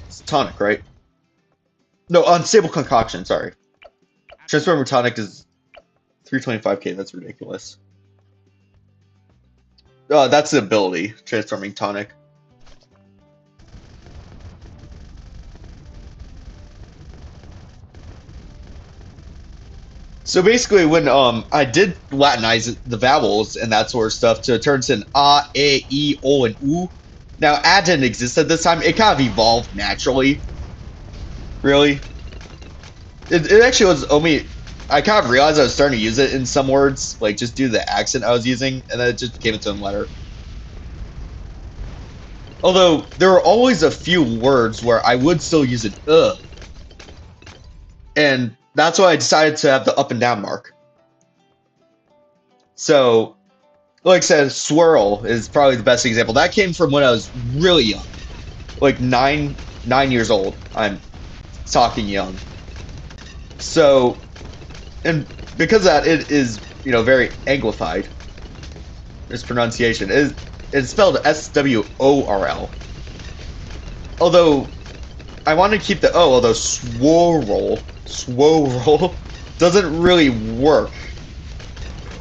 It's tonic, right? No, unstable concoction, sorry. Transforming tonic is 325k, that's ridiculous. That's the ability, transforming tonic. So basically, when I did Latinize the vowels and that sort of stuff to turn to an ah, e, o, and oo. Now, ah didn't exist at this time. It kind of evolved naturally. Really, it actually was only. I kind of realized I was starting to use it in some words, like just due to the accent I was using, and then it just became its own letter. Although there were always a few words where I would still use an and that's why I decided to have the up and down mark. So, like I said, swirl is probably the best example. That came from when I was really young, like 9 years old. I'm talking young. So, and because of that, it is very anglified. Its pronunciation it's spelled SWORL. Although I want to keep the O, although swirl doesn't really work.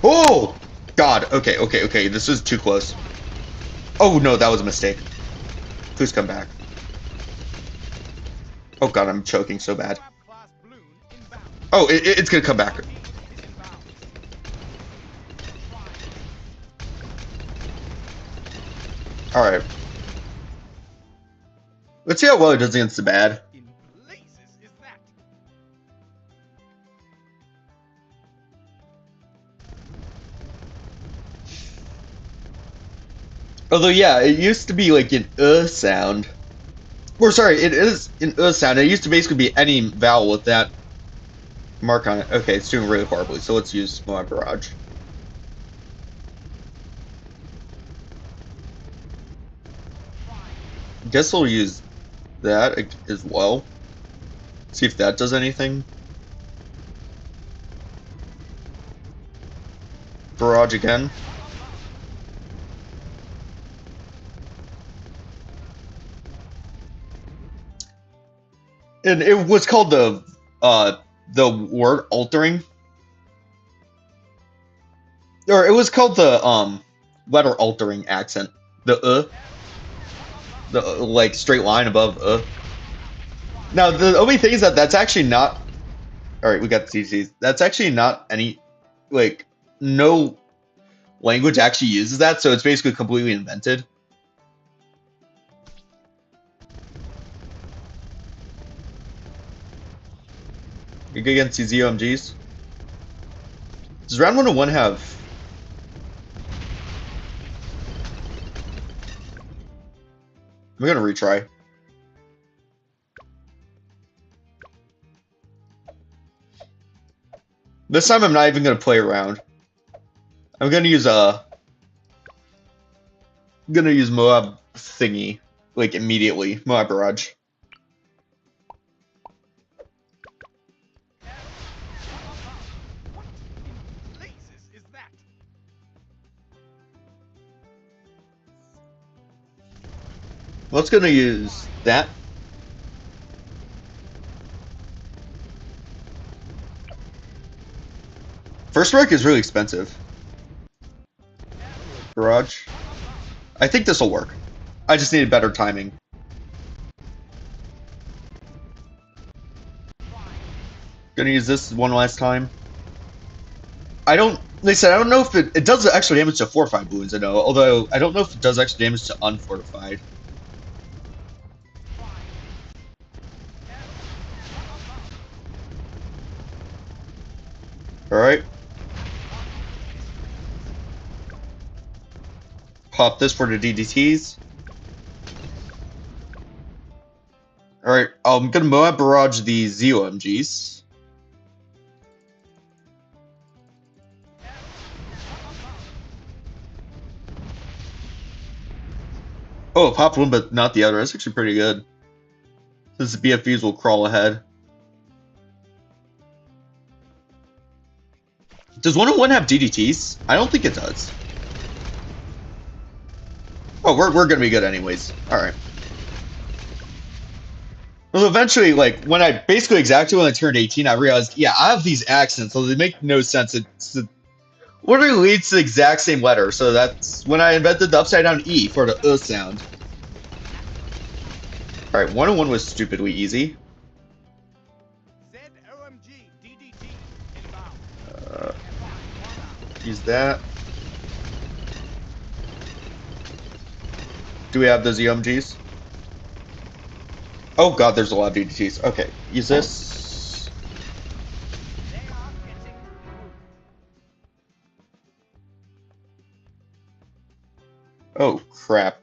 Oh God! Okay. This is too close. Oh no, that was a mistake. Please come back. Oh God, I'm choking so bad. Oh, it's gonna come back. All right. Let's see how well it does against the bad. Although, yeah, it used to be like an sound. Or sorry, it is an sound. It used to basically be any vowel with that mark on it. Okay, it's doing really horribly, so let's use my barrage. Guess we'll use that as well. See if that does anything. Barrage again. And it was called the word altering. Or it was called the letter altering accent. The like straight line above Now the only thing is that that's actually not. All right, we got the CCs. That's actually not any, like, no language actually uses that, so it's basically completely invented. You good against these ZOMGs? Does round 101 have? I'm gonna retry. This time I'm not even gonna play around. I'm gonna use Moab thingy, like, immediately. Moab Barrage. Let's gonna use that. First strike is really expensive. Barrage. I think this will work. I just need better timing. Gonna use this one last time. Like I said, I don't know if it does extra damage to fortified Bloons, I know, although I don't know if it does extra damage to unfortified. Alright. Pop this for the DDTs. Alright, I'm gonna Moab Barrage the ZOMGs. Oh, popped one, but not the other. That's actually pretty good. Since the BFVs will crawl ahead. Does 101 have DDTs? I don't think it does. Oh, we're gonna be good anyways. Alright. Well, eventually, like, exactly when I turned 18, I realized, yeah, I have these accents, so they make no sense. It's literally leads to the exact same letter, so that's when I invented the upside down E for the sound. Alright, 101 was stupidly easy. Use that. Do we have those EMGs? Oh god, there's a lot of DDTs. Okay, use this. Oh crap.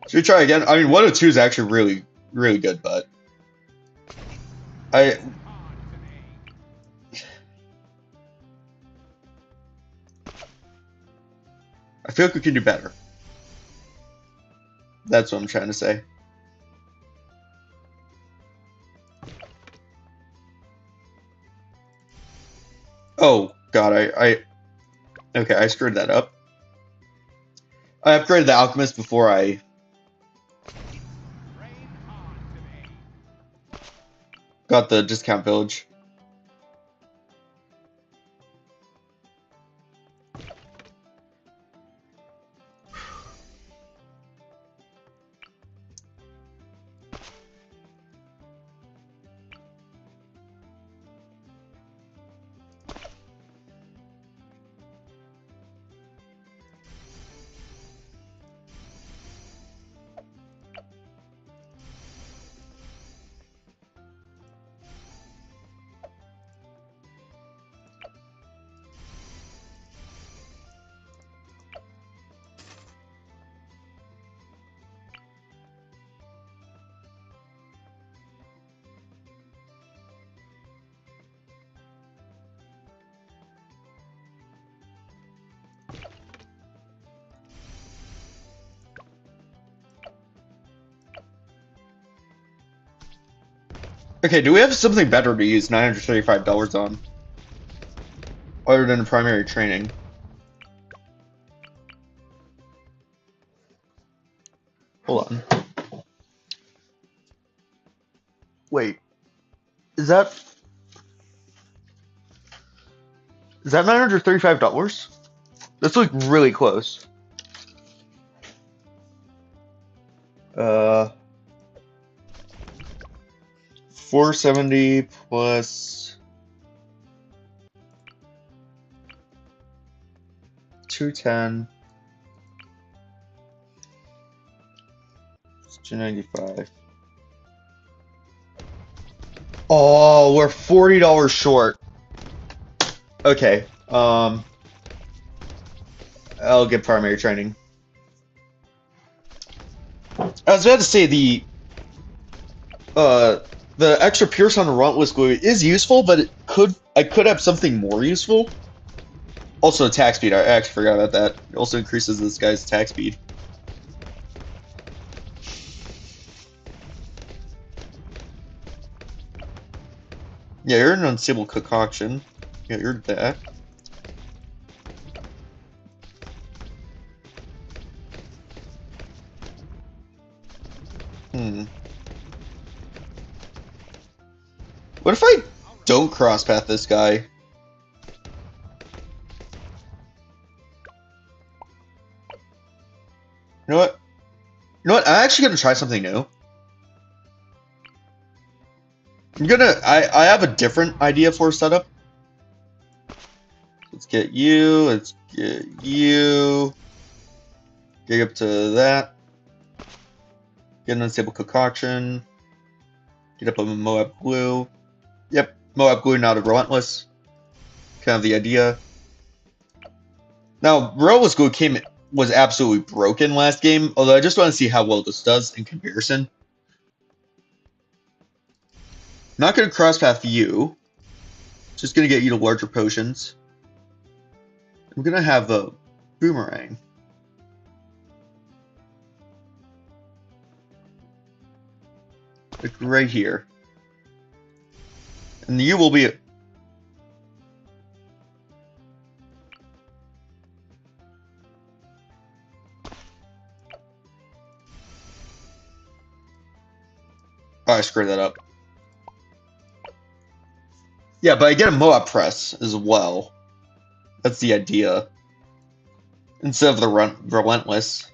Should we try again? I mean, 102 is actually really, really good, but I feel like we can do better. That's what I'm trying to say. Oh god, okay, I screwed that up. I upgraded the alchemist before I got the discount village. Okay, do we have something better to use $935 on? Other than primary training. Hold on. Wait. Is that $935? That's like really close. 470 plus 210. It's 295. Oh, we're $40 short. Okay. I'll get primary training. I was about to say the extra Pierce on the Relentless Glue is useful, but I could have something more useful. Also attack speed, I actually forgot about that. It also increases this guy's attack speed. Yeah, you're an unstable concoction. Yeah, you're that. What if I don't cross-path this guy? You know what? You know what? I'm actually gonna try something new. I have a different idea for a setup. Let's get you. Let's get you. Get up to that. Get an unstable concoction. Get up on Moab glue. Yep, Moab glue, not a relentless. Kind of the idea. Now, relentless glue was absolutely broken last game, although I just want to see how well this does in comparison. Not going to cross-path you. Just going to get you to larger potions. I'm going to have a boomerang. Like right here. And you will be... Oh, I screwed that up. Yeah, but I get a Moab press as well. That's the idea. Instead of the relentless.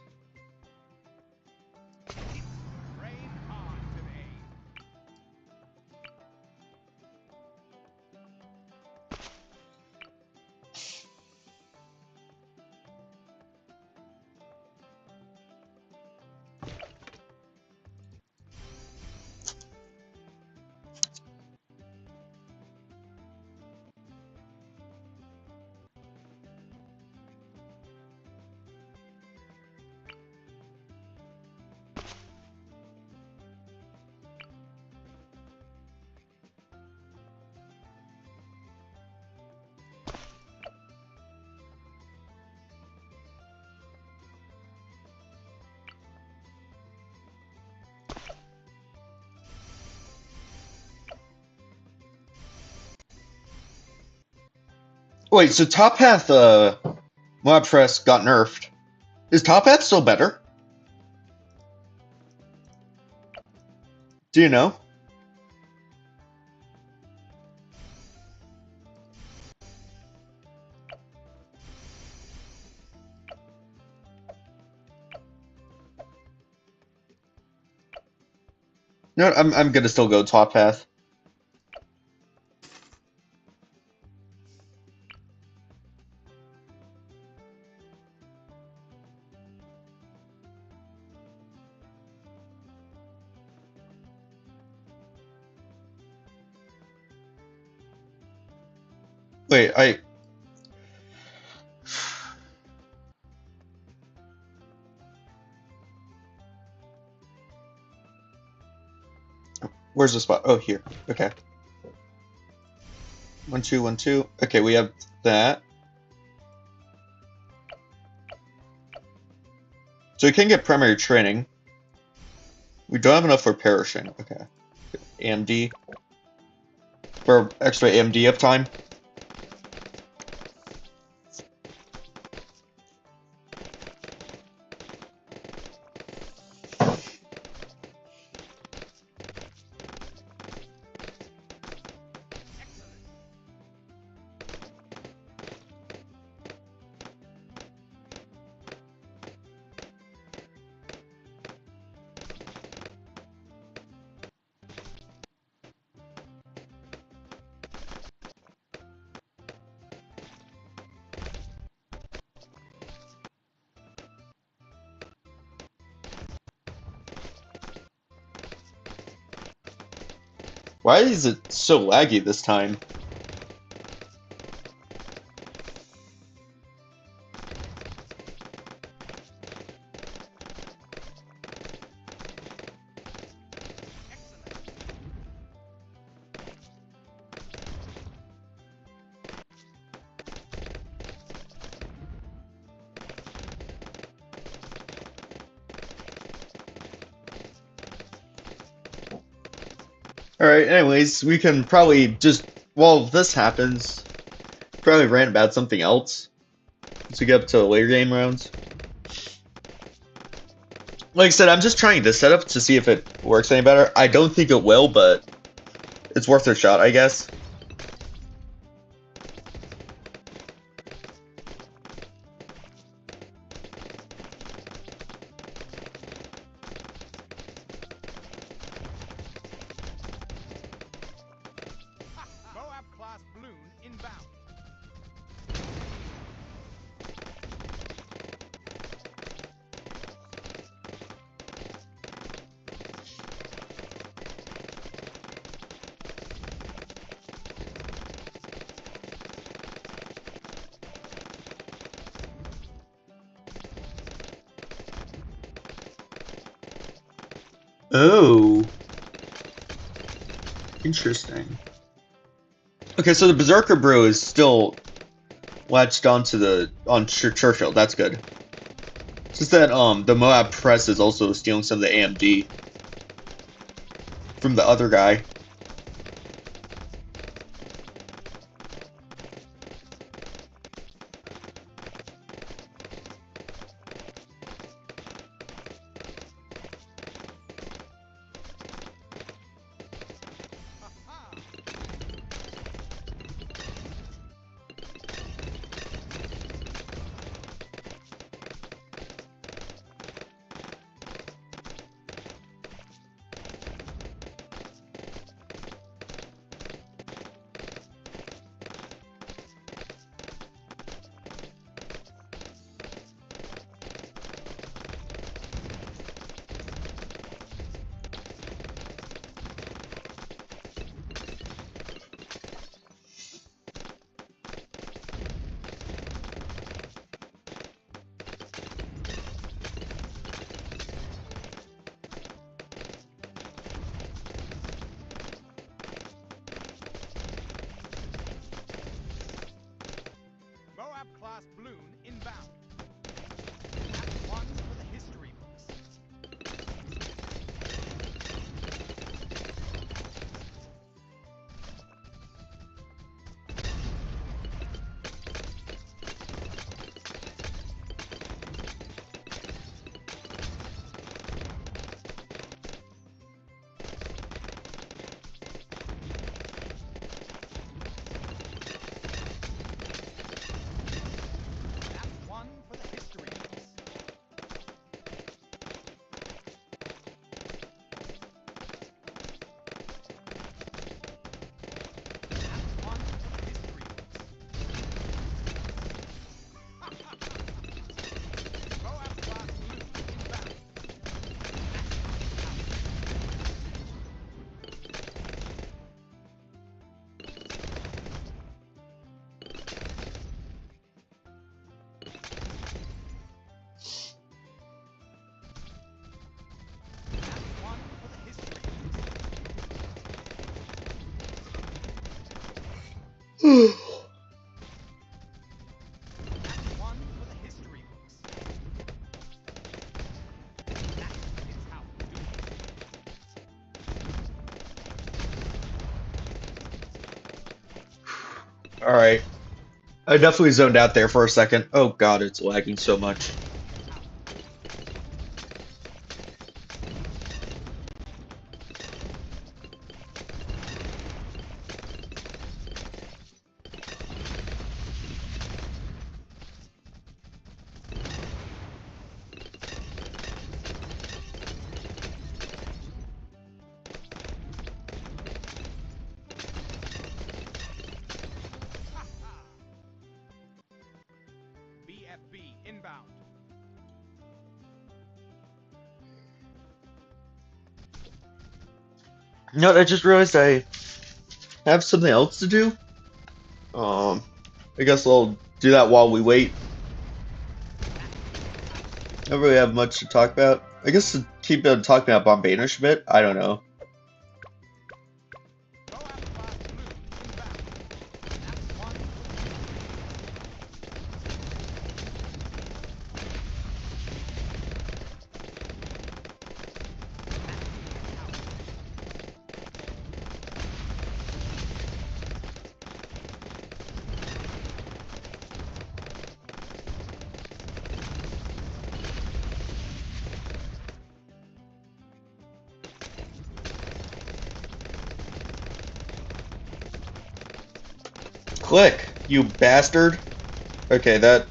Wait, so Top Path, Moab Press got nerfed. Is Top Path still better? Do you know? No, I'm gonna still go Top Path. Wait, where's the spot? Oh, here. Okay. 1, 2, 1, 2. Okay, we have that. So we can get primary training. We don't have enough for perishing. Okay. AMD. For extra AMD uptime. Why is it so laggy this time? Alright, anyways, we can probably just, while this happens, probably rant about something else to get up to later game rounds. Like I said, I'm just trying this setup to see if it works any better. I don't think it will, but it's worth a shot, I guess. Moab class Bloon inbound. Oh. Interesting. Okay, so the Berserker Brew is still latched onto on Churchill. That's good. It's just that the Moab Press is also stealing some of the AMD from the other guy. One for the history books. That is how we do it. Alright. I definitely zoned out there for a second. Oh god, it's lagging so much. BFB inbound. You know what, I just realized I have something else to do. I guess I'll do that while we wait. I don't really have much to talk about. I guess to keep talking about Bombanish a bit. I don't know. Click, you bastard. Okay, that...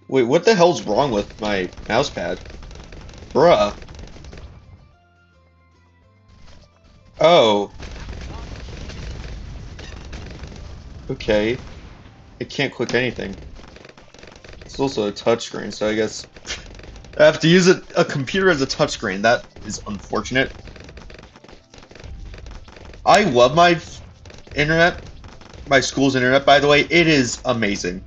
Wait, what the hell's wrong with my mousepad? Bruh. Oh. Okay. I can't click anything. It's also a touchscreen, so I guess... I have to use a computer as a touchscreen. That is unfortunate. I love my internet. My school's internet, by the way. It is amazing.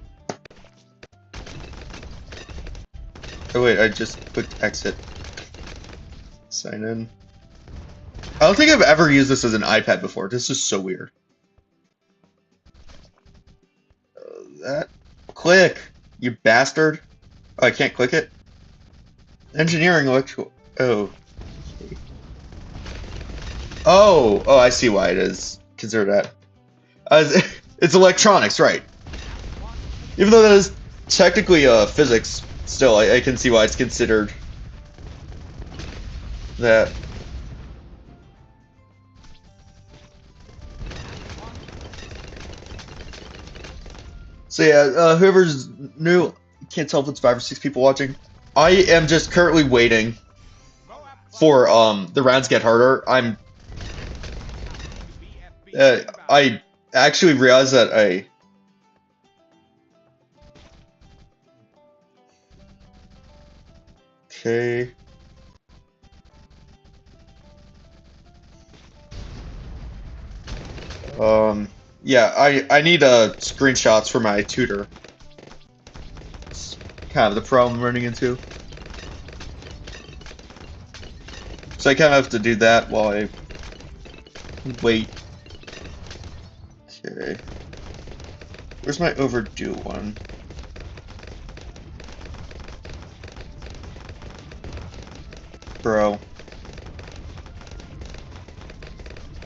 Oh wait, I just clicked exit. Sign in. I don't think I've ever used this as an iPad before. This is so weird. That... Click! You bastard! Oh, I can't click it? Engineering, electrical... Oh. Oh! Oh, I see why it is. Consider that. It's electronics, right. Even though that is technically physics, still, I can see why it's considered that. So yeah, whoever's new, can't tell if it's 5 or 6 people watching. I am just currently waiting for the rounds get harder. I actually realized that okay. Yeah, I need screenshots for my tutor. It's kind of the problem I'm running into. So I kind of have to do that while I wait. Okay. Where's my overdue one? Bro.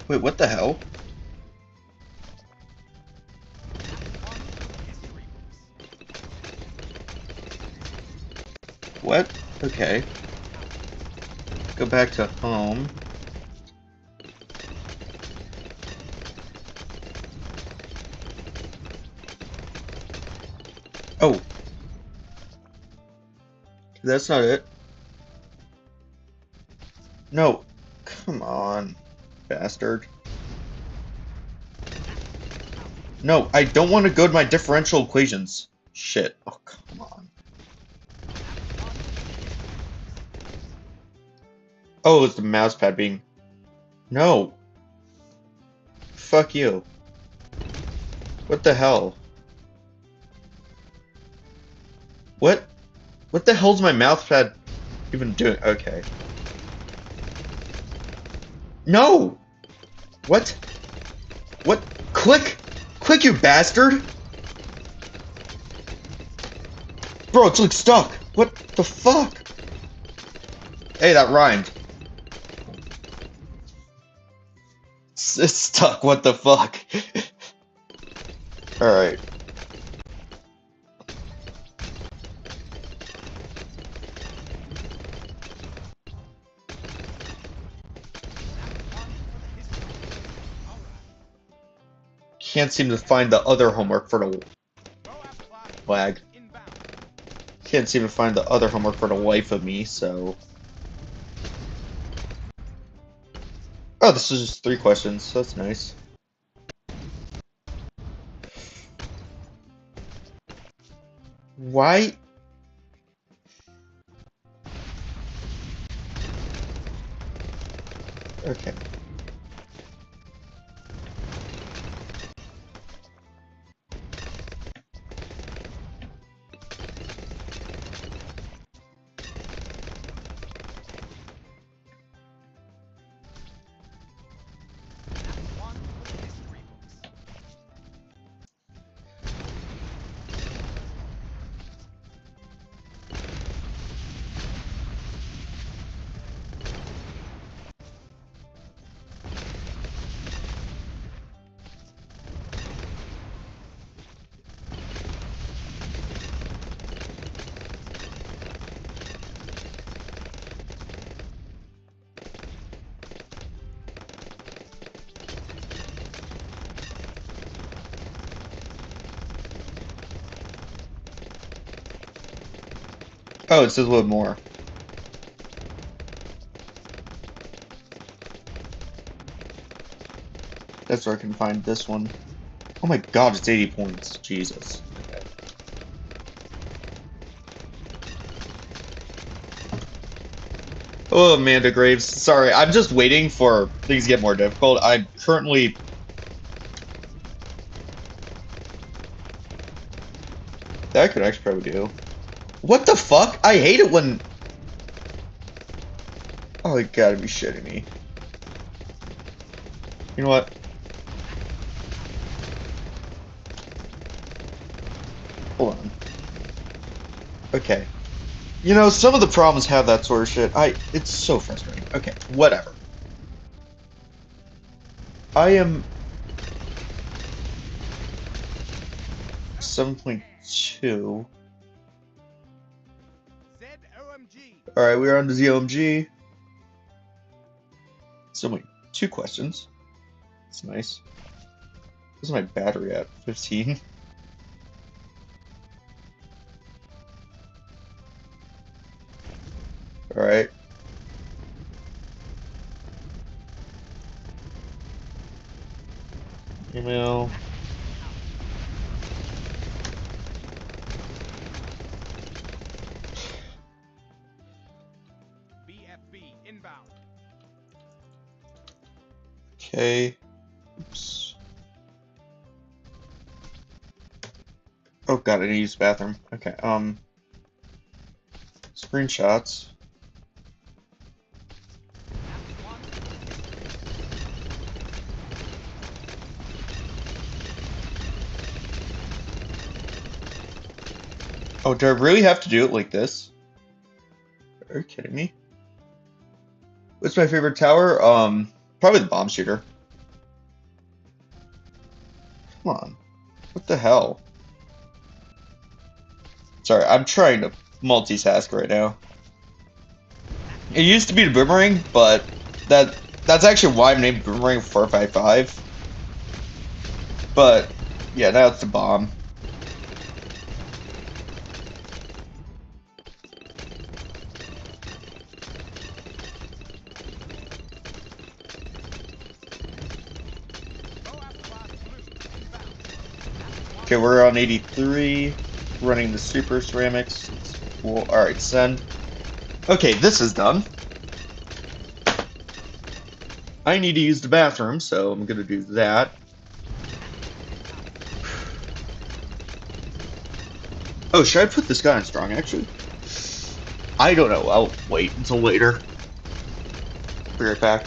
Wait, what the hell? What? Okay. Go back to home. Oh. That's not it. No. Come on, bastard. No, I don't want to go to my differential equations. Shit. Oh, come on. Oh, it's the mousepad being... No. Fuck you. What the hell? What? What the hell's my mousepad even doing? Okay. No! What? What? Click! quick, you bastard! Bro, it's like stuck. What the fuck? Hey, that rhymed. It's stuck. What the fuck? Alright. Can't seem to find the other homework for the lag. Can't seem to find the other homework for the life of me, so. Oh, this is just 3 questions, so that's nice. Why? Okay. Oh, it says a little more. That's where I can find this one. Oh my god, it's 80 points. Jesus. Okay. Oh, Amanda Graves. Sorry, I'm just waiting for things to get more difficult. I'm currently... That I could actually probably do. What the fuck? I hate it when... Oh, you gotta be shitting me. You know what? Hold on. Okay. You know, some of the problems have that sort of shit. It's so frustrating. Okay, whatever. I am... 7.2. Alright, we're on to ZOMG. It's only 2 questions. That's nice. Where's my battery at? 15? Alright. Email. BFB inbound. Okay. Oops. Oh god, I need to use the bathroom. Okay, screenshots. Oh, do I really have to do it like this? Are you kidding me? What's my favorite tower? Probably the bomb shooter. Come on. What the hell? Sorry, I'm trying to multitask right now. It used to be the boomerang, but that's actually why I'm named Boomerang 455. But yeah, now it's the bomb. Okay, we're on 83, running the super ceramics. Cool. Alright, send. Okay, this is done. I need to use the bathroom, so I'm gonna do that. Oh, should I put this guy on strong, actually? I don't know. I'll wait until later. Be right back.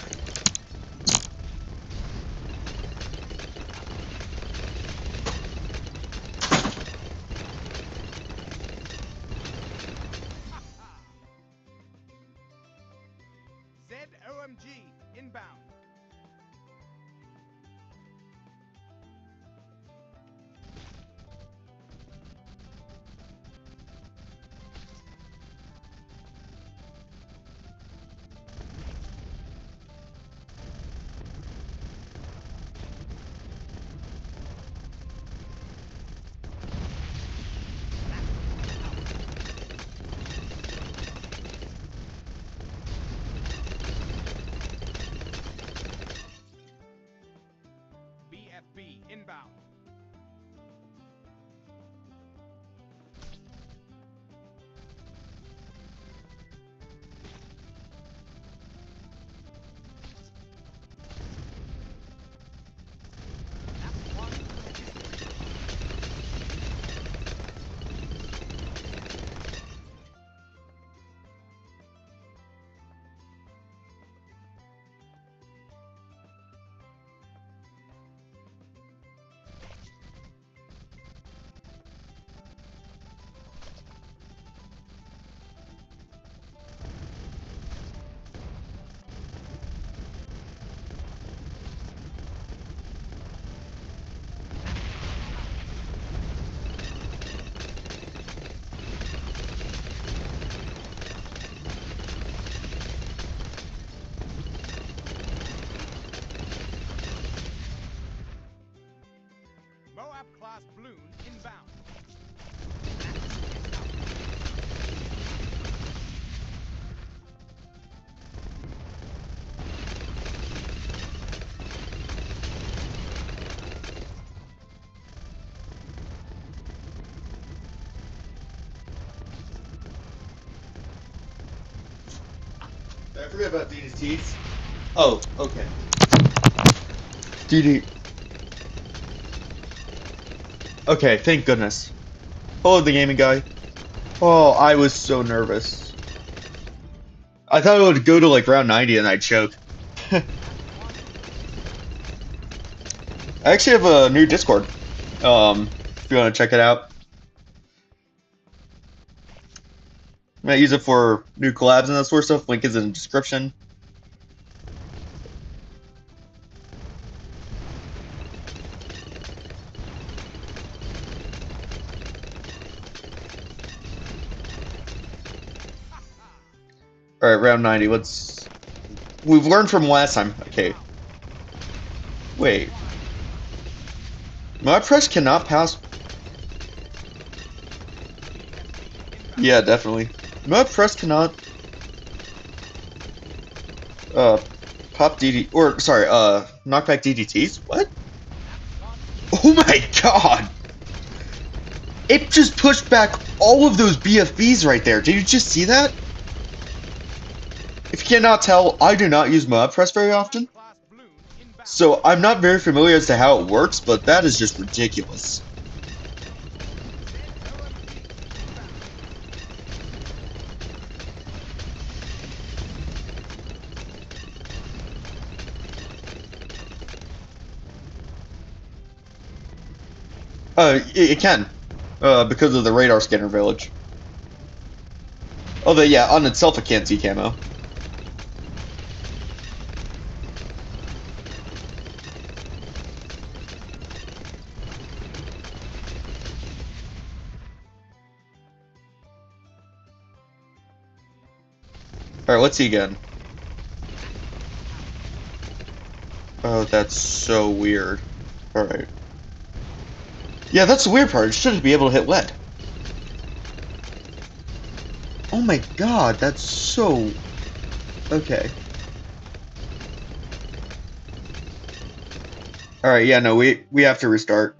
Moab class Bloons inbound. I forget about DDTs. Oh, okay. DD. Okay, thank goodness. Hello, the gaming guy. Oh, I was so nervous. I thought it would go to like round 90 and I'd choke. I actually have a new Discord. If you want to check it out. I might use it for new collabs and that sort of stuff. Link is in the description. Alright, round 90. Let's... We've learned from last time. Okay. Wait. My press cannot pass... Yeah, definitely. My press cannot... Pop DD... Or, sorry, knockback DDTs? What? Oh my god! It just pushed back all of those BFBs right there. Did you just see that? If you cannot tell, I do not use mob press very often. So I'm not very familiar as to how it works, but that is just ridiculous. It can. Because of the radar scanner village. Although, yeah, on itself it can't see camo. Alright, let's see again. Oh, that's so weird. Alright. Yeah, that's the weird part. It shouldn't be able to hit lead. Oh my god, that's so... Okay. Alright, yeah, no, we have to restart.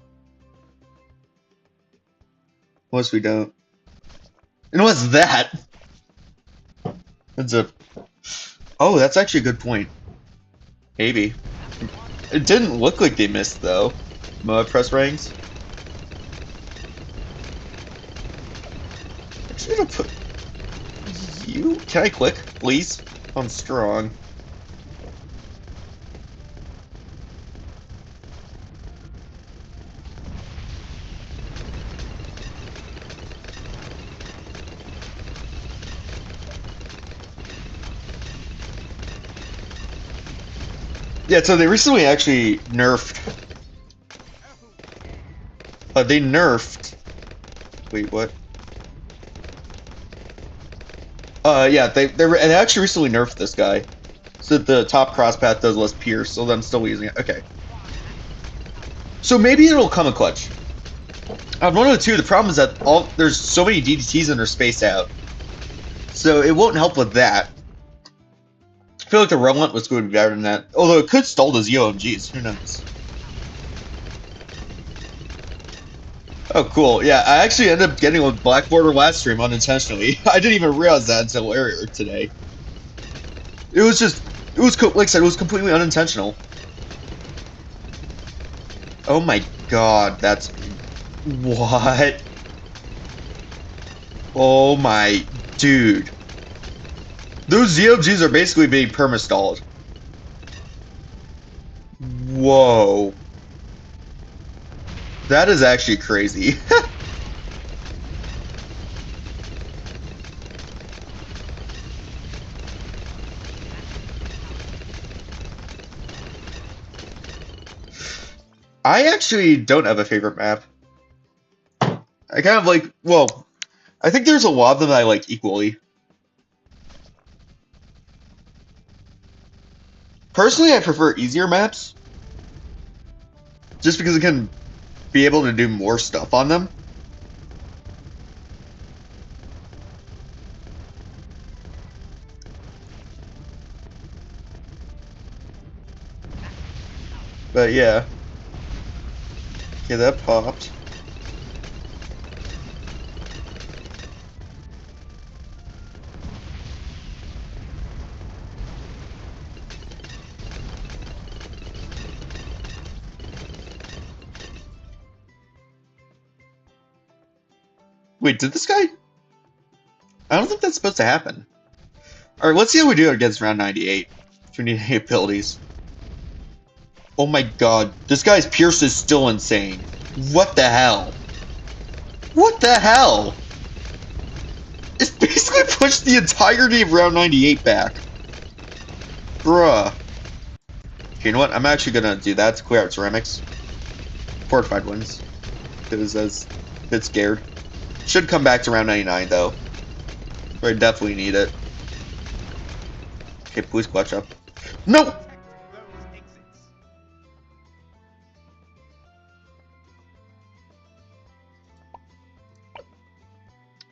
Unless we don't. And what's that? That's a... Oh, that's actually a good point. Maybe. It didn't look like they missed, though. Moab press ranks. I should have put... You? Can I click, please? I'm strong. Yeah, so they recently actually nerfed. They nerfed. Wait, what? Yeah, they actually recently nerfed this guy, so that the top cross path does less pierce. So I'm still using it. Okay. So maybe it'll come a clutch. One of the two. The problem is that there's so many DDTs and they're spaced out, so it won't help with that. I feel like the Revenant was going to be better than that. Although it could stall the ZOMGs. Who knows? Oh, cool. Yeah, I actually ended up getting a Black Border last stream unintentionally. I didn't even realize that until earlier today. It was like I said, it was completely unintentional. Oh my god, that's... What? Oh my... Dude. Those ZOGs are basically being perma-stalled. Whoa. That is actually crazy. I actually don't have a favorite map. I kind of like, well, I think there's a lot of them that I like equally. Personally, I prefer easier maps. Just because it can be able to do more stuff on them. But yeah. Okay, that popped. Wait, did this guy? I don't think that's supposed to happen. Alright, let's see how we do against round 98. If we need any abilities. Oh my god, this guy's Pierce is still insane. What the hell? What the hell? It's basically pushed the entirety of round 98 back. Bruh. Okay, you know what? I'm actually gonna do that to clear out ceramics. Fortified ones. Because I was a bit scared. Should come back to round 99 though. I definitely need it. Okay, please clutch up. No! Protect those exits.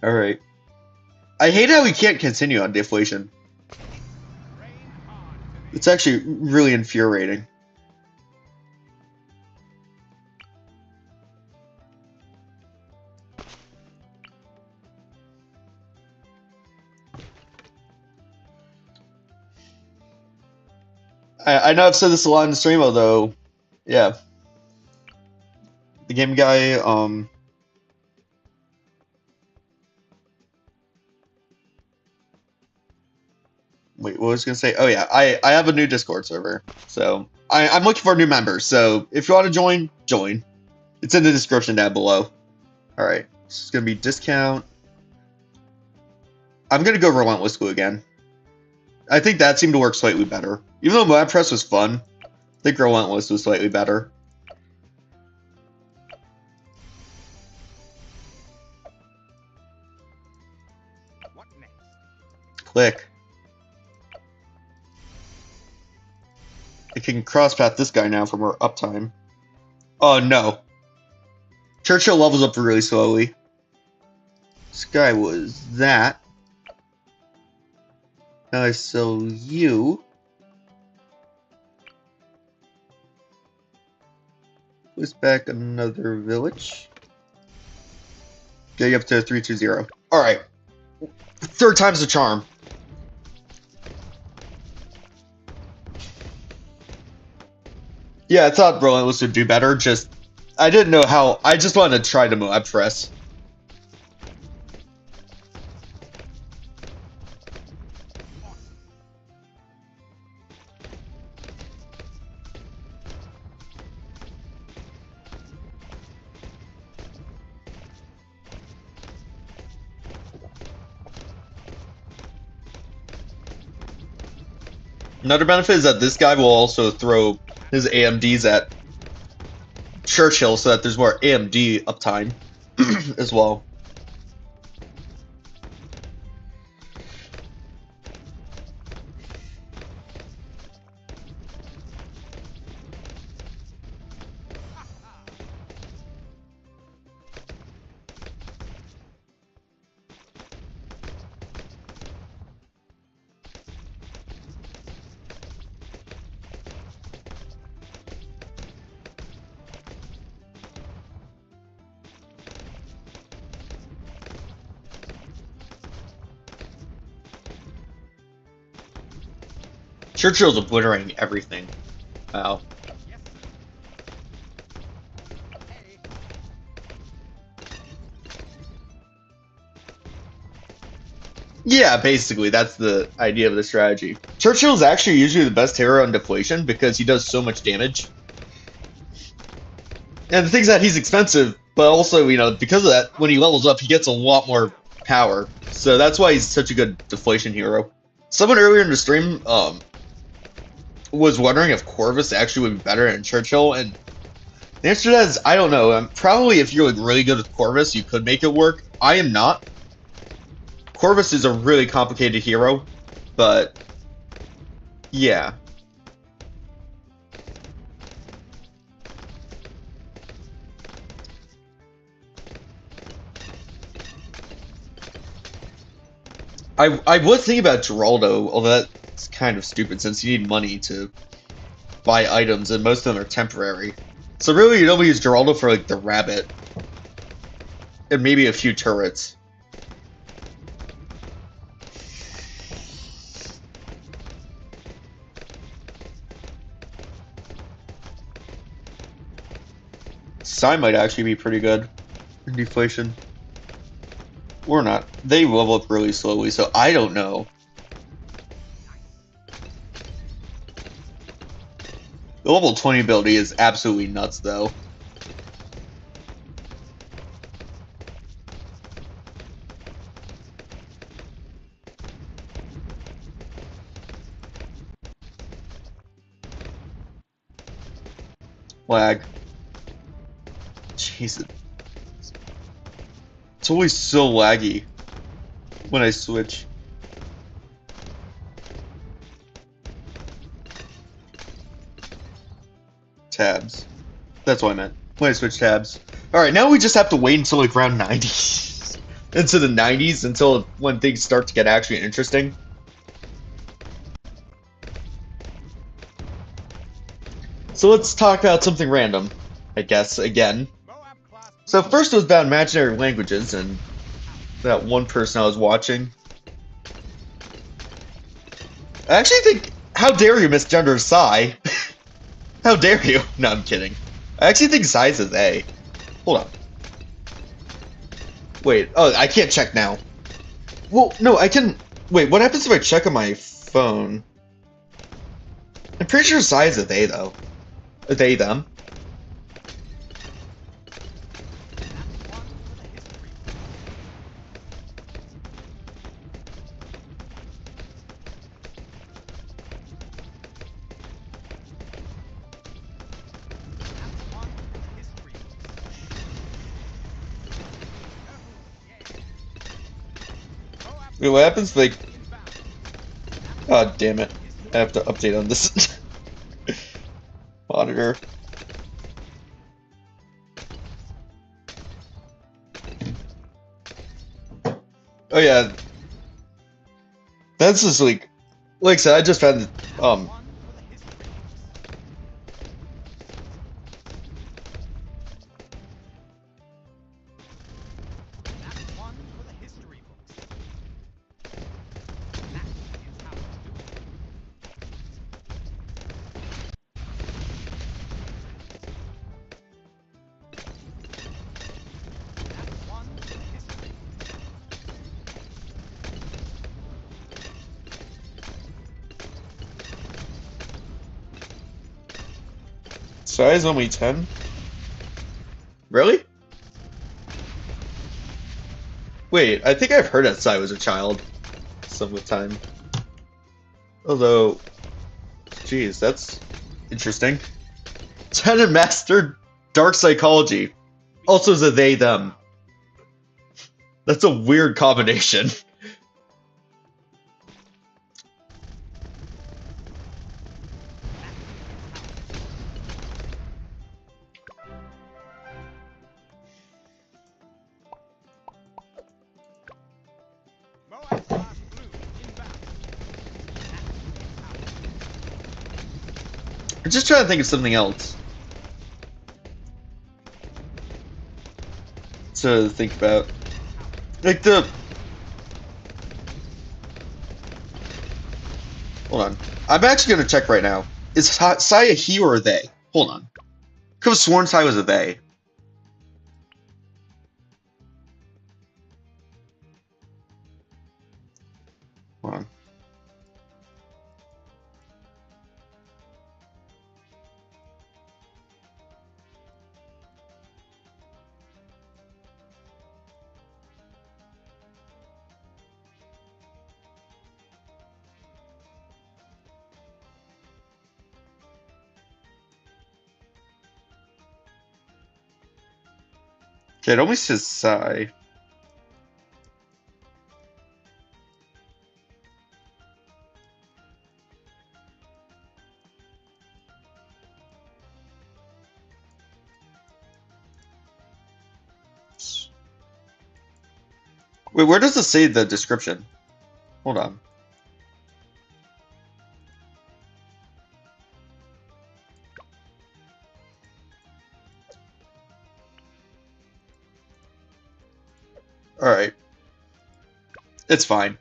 Alright. I hate how we can't continue on deflation. Rain hard to the It's actually really infuriating. I know I've said this a lot in the stream, although, yeah. The game guy, wait, what was I gonna say? Oh yeah, I have a new Discord server, so I'm looking for new members. So if you want to join, join. It's in the description down below. All right, this is gonna be discount. I'm gonna go Relentless Glue again. I think that seemed to work slightly better. Even though Lab Press was fun, I think Relentless was slightly better. what next? Click. I can crosspath this guy now from our uptime. Oh no. Churchill levels up really slowly. This guy was that. Now I sell you. Push back another village. Get you up to 320. Alright. Third time's the charm. Yeah, I thought Relentless would do better, I didn't know how. I just wanted to try to Moab press. Another benefit is that this guy will also throw his AMDs at Churchill so that there's more AMD uptime as well. Churchill's obliterating everything. Wow. Yes, sir. Hey, Yeah, basically, that's the idea of the strategy. Churchill's actually usually the best hero on deflation because he does so much damage. And the thing's that he's expensive, but also, you know, because of that, when he levels up, he gets a lot more power. So that's why he's such a good deflation hero. Someone earlier in the stream, was wondering if Corvus actually would be better than Churchill, and the answer to that is, I don't know. Probably if you're like really good with Corvus, you could make it work. I am not. Corvus is a really complicated hero, but yeah. I was thinking about Geraldo, although that's kind of stupid since you need money to buy items, and most of them are temporary. So really, you'd only use Geraldo for like the rabbit and maybe a few turrets. Psy might actually be pretty good in deflation. Or not. They level up really slowly, so I don't know. The level 20 ability is absolutely nuts, though. Lag. Jesus. It's always so laggy when I switch. Tabs. That's what I meant. When I switch tabs. Alright, now we just have to wait until like round 90. Into the 90s until when things start to get actually interesting. So let's talk about something random, I guess, again. So first it was about imaginary languages and that one person I was watching. I actually think, how dare you misgender Psy? How dare you? No, I'm kidding. I actually think Psy's is A. Hold on. Wait, oh, I can't check now. Well, no, I can... Wait, what happens if I check on my phone? I'm pretty sure Psy is a they, though. A they, them. Wait, what happens if they... Oh, damn it. I have to update on this monitor. Oh, yeah. That's just like I said, I just found, size only 10? Really? Wait, I think I've heard that Sai was a child some of the time. Although, geez, that's interesting. Tenet mastered dark psychology. Also is a they, them. That's a weird combination. I'm just trying to think of something else to think about. Like the... Hold on. I'm actually gonna check right now. Is Sai a he or a they? Hold on. Could have sworn Sai was a they. Hold on. Okay, it only says Sai. Wait, where does it say the description? Hold on. Alright. It's fine.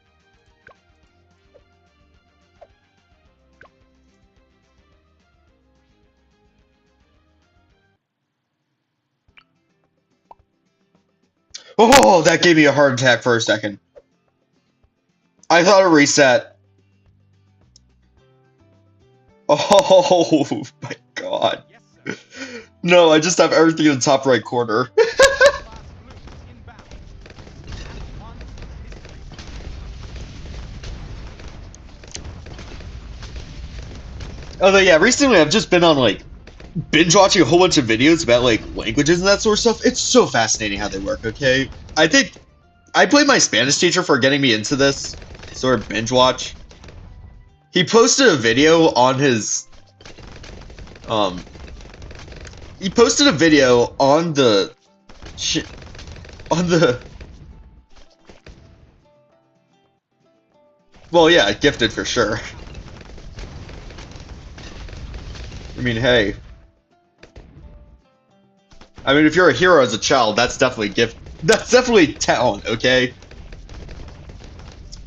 Oh, that gave me a heart attack for a second. I thought it reset. Oh my god. Yes, sir. No, I just have everything in the top right corner. Class Bloons inbound. Lap 1 to the history books. Although yeah, recently I've just been on like binge watching a whole bunch of videos about like languages and that sort of stuff. It's so fascinating how they work, okay? I think I blame my Spanish teacher for getting me into this sort of binge watch. He posted a video on his he posted a video on the well, yeah, gifted for sure. I mean, hey. I mean, if you're a hero as a child, that's definitely gift. That's definitely talent, okay?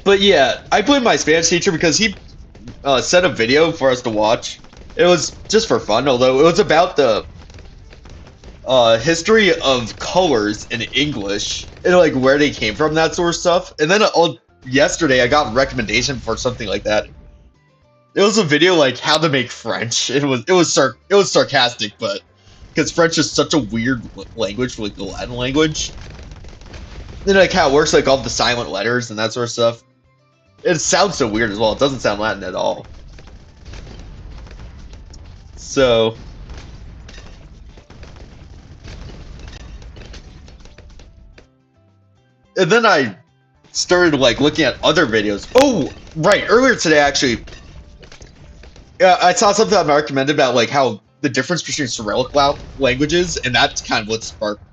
But yeah, I blame my Spanish teacher because he sent a video for us to watch. It was just for fun, although it was about the history of colors in English and like where they came from, that sort of stuff. And then yesterday, I got a recommendation for something like that. It was a video like how to make French. It was sarcastic, but because French is such a weird language for like the Latin language, and like how it works, like all the silent letters and that sort of stuff. It sounds so weird as well. It doesn't sound Latin at all. So, and then I started like looking at other videos. Oh, right. Earlier today, actually, I saw something that Mark recommended about like how the difference between Cyrillic languages, and that's kind of what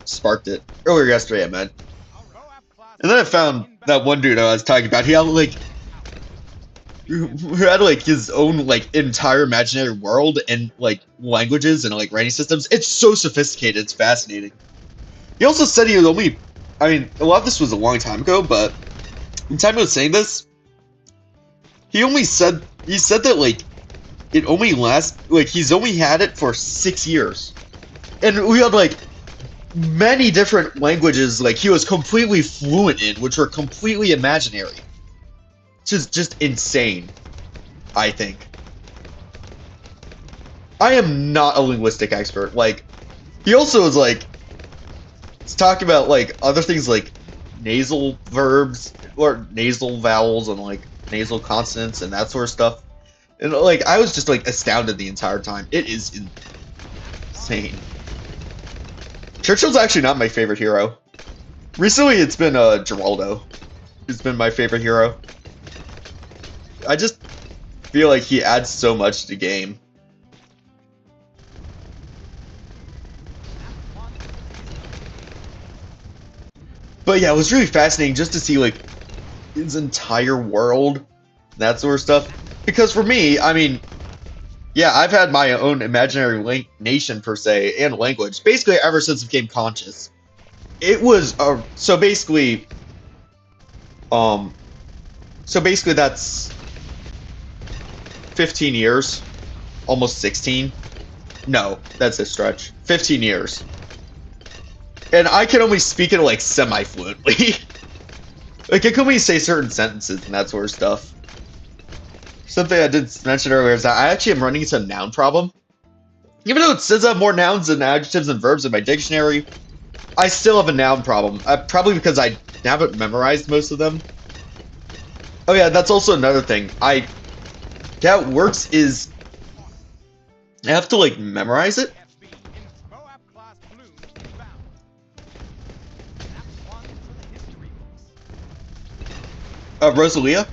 sparked it. Earlier yesterday, I meant. And then I found that one dude I was talking about. He had like his own like entire imaginary world and like languages and like writing systems. It's so sophisticated. It's fascinating. He also said he was only. I mean, a lot of this was a long time ago, but in time he was saying this, he said that like it only lasts like he's only had it for 6 years, and we had like many different languages like he was completely fluent in, which were completely imaginary. Just insane, I think. I am not a linguistic expert. Like, he also was like, he's talking about like other things like nasal verbs or nasal vowels and like nasal consonants and that sort of stuff. And like, I was just like astounded the entire time. It is insane. Churchill's actually not my favorite hero. Recently, it's been Geraldo. It's been my favorite hero. I just feel like he adds so much to the game. But yeah, it was really fascinating just to see like his entire world, that sort of stuff. Because for me, I mean, yeah, I've had my own imaginary nation per se and language basically ever since I became conscious. It was so basically that's 15 years, almost 16. No, that's a stretch. 15 years. And I can only speak it like semi-fluently. Like, I can only say certain sentences and that sort of stuff. Something I did mention earlier is that I actually am running into a noun problem. Even though it says I have more nouns and adjectives and verbs in my dictionary, I still have a noun problem. Probably because I haven't memorized most of them. Oh yeah, that's also another thing. How it works is I have to like memorize it. Rosalia?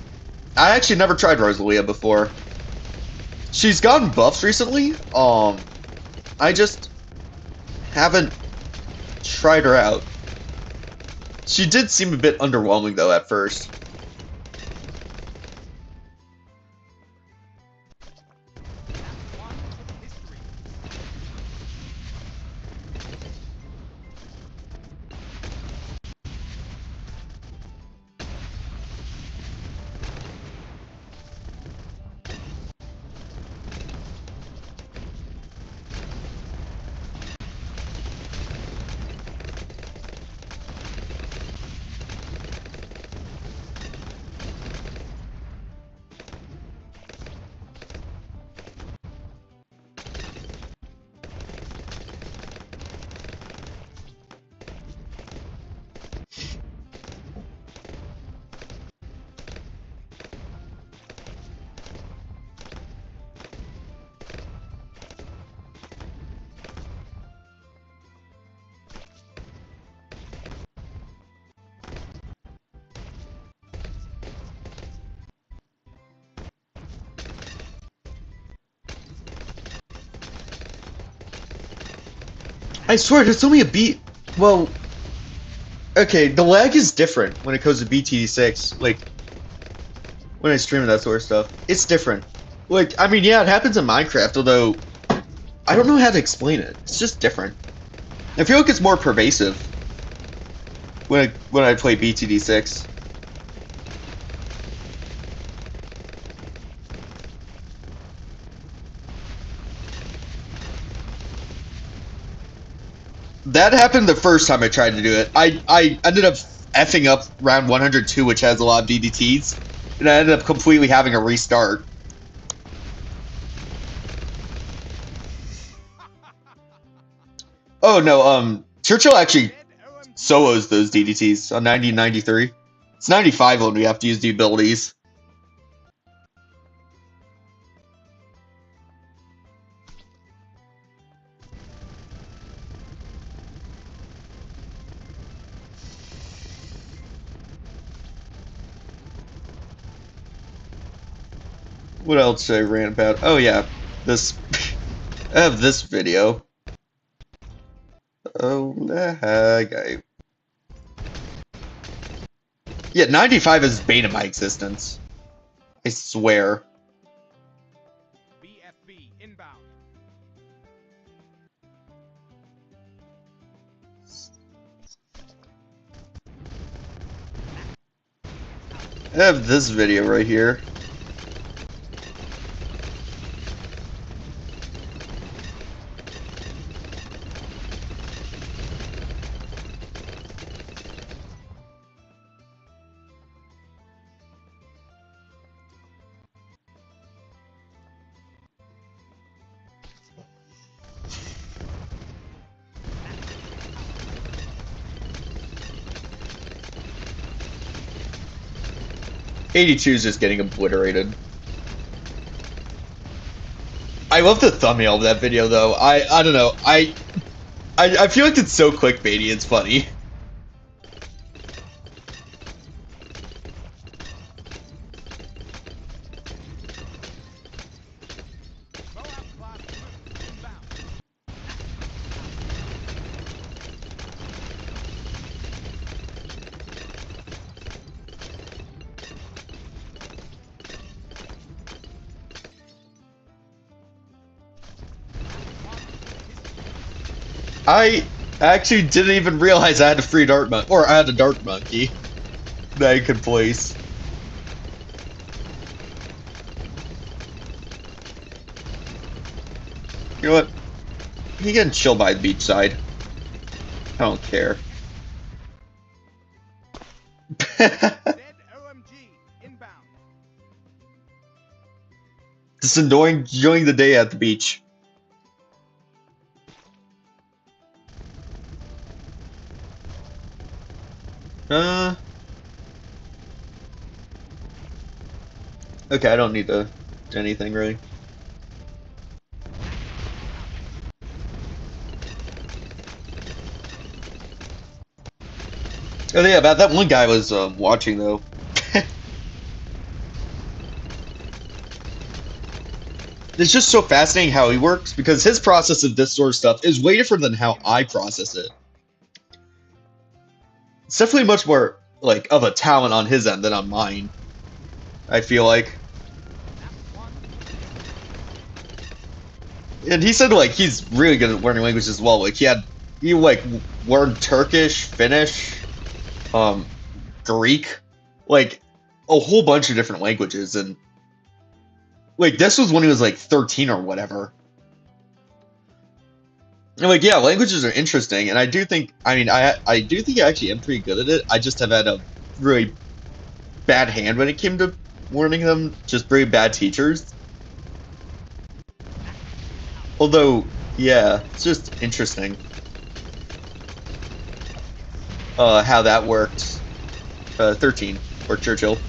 I actually never tried Rosalia before. She's gotten buffs recently. I just haven't tried her out. She did seem a bit underwhelming though at first. I swear, it's only a beat. Well, okay, the lag is different when it comes to BTD6. Like, when I stream and that sort of stuff. It's different. Like, I mean, yeah, it happens in Minecraft, although I don't know how to explain it. It's just different. I feel like it's more pervasive when I play BTD6. That happened the first time I tried to do it. I ended up effing up round 102, which has a lot of DDTs, and I ended up completely having a restart. Oh no, Churchill actually solos those DDTs on 1993. It's 95 when we have to use the abilities. What else should I rant about? Oh yeah, this. I have this video. Oh the heck! Yeah, 95 is bane of my existence. I swear. BFB inbound. I have this video right here. '82 is just getting obliterated. I love the thumbnail of that video though. I don't know. I feel like it's so clickbaity. It's funny. Moab class Bloons inbound. I actually didn't even realize I had a free dart monkey, or I had a dart monkey that I could place. You know what? He can chill by the beach side. I don't care. ZOMG inbound. Just enjoying the day at the beach. Okay, I don't need to do anything really. Oh yeah, about that one guy I was watching though. It's just so fascinating how he works because his process of this sort of stuff is way different than how I process it. It's definitely much more like of a talent on his end than on mine. I feel like. And he said like he's really good at learning languages as well. Like he like learned Turkish, Finnish, Greek, like a whole bunch of different languages, and like this was when he was like 13 or whatever. And like yeah, languages are interesting, and I do think I do think I actually am pretty good at it. I just have had a really bad hand when it came to learning them, just very bad teachers. Although, yeah, it's just interesting how that worked. 13, or Churchill.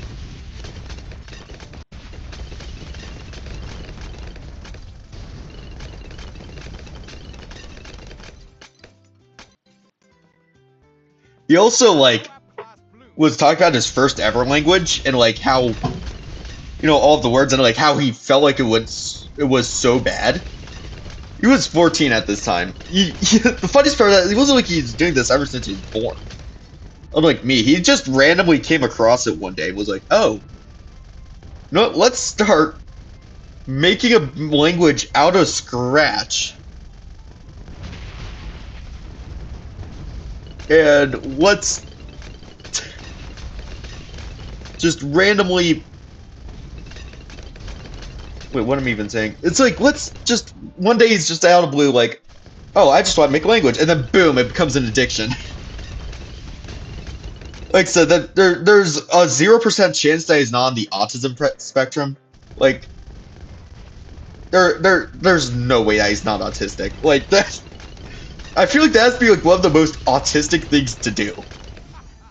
He also, like, was talking about his first ever language, and, like, how, you know, all of the words, and, like, how he felt like it was so bad. He was 14 at this time. The funniest part of that, it wasn't like he's doing this ever since he was born. Unlike me, he just randomly came across it one day and was like, oh, no, let's start making a language out of scratch. And let's just randomly... Wait, what am I even saying? It's like, let's just... One day he's just out of blue like, oh, I just want to make a language. And then boom, it becomes an addiction. Like I said, that there's a 0% chance that he's not on the autism spectrum. Like, there's no way that he's not autistic. Like, that... I feel like that has to be like one of the most autistic things to do.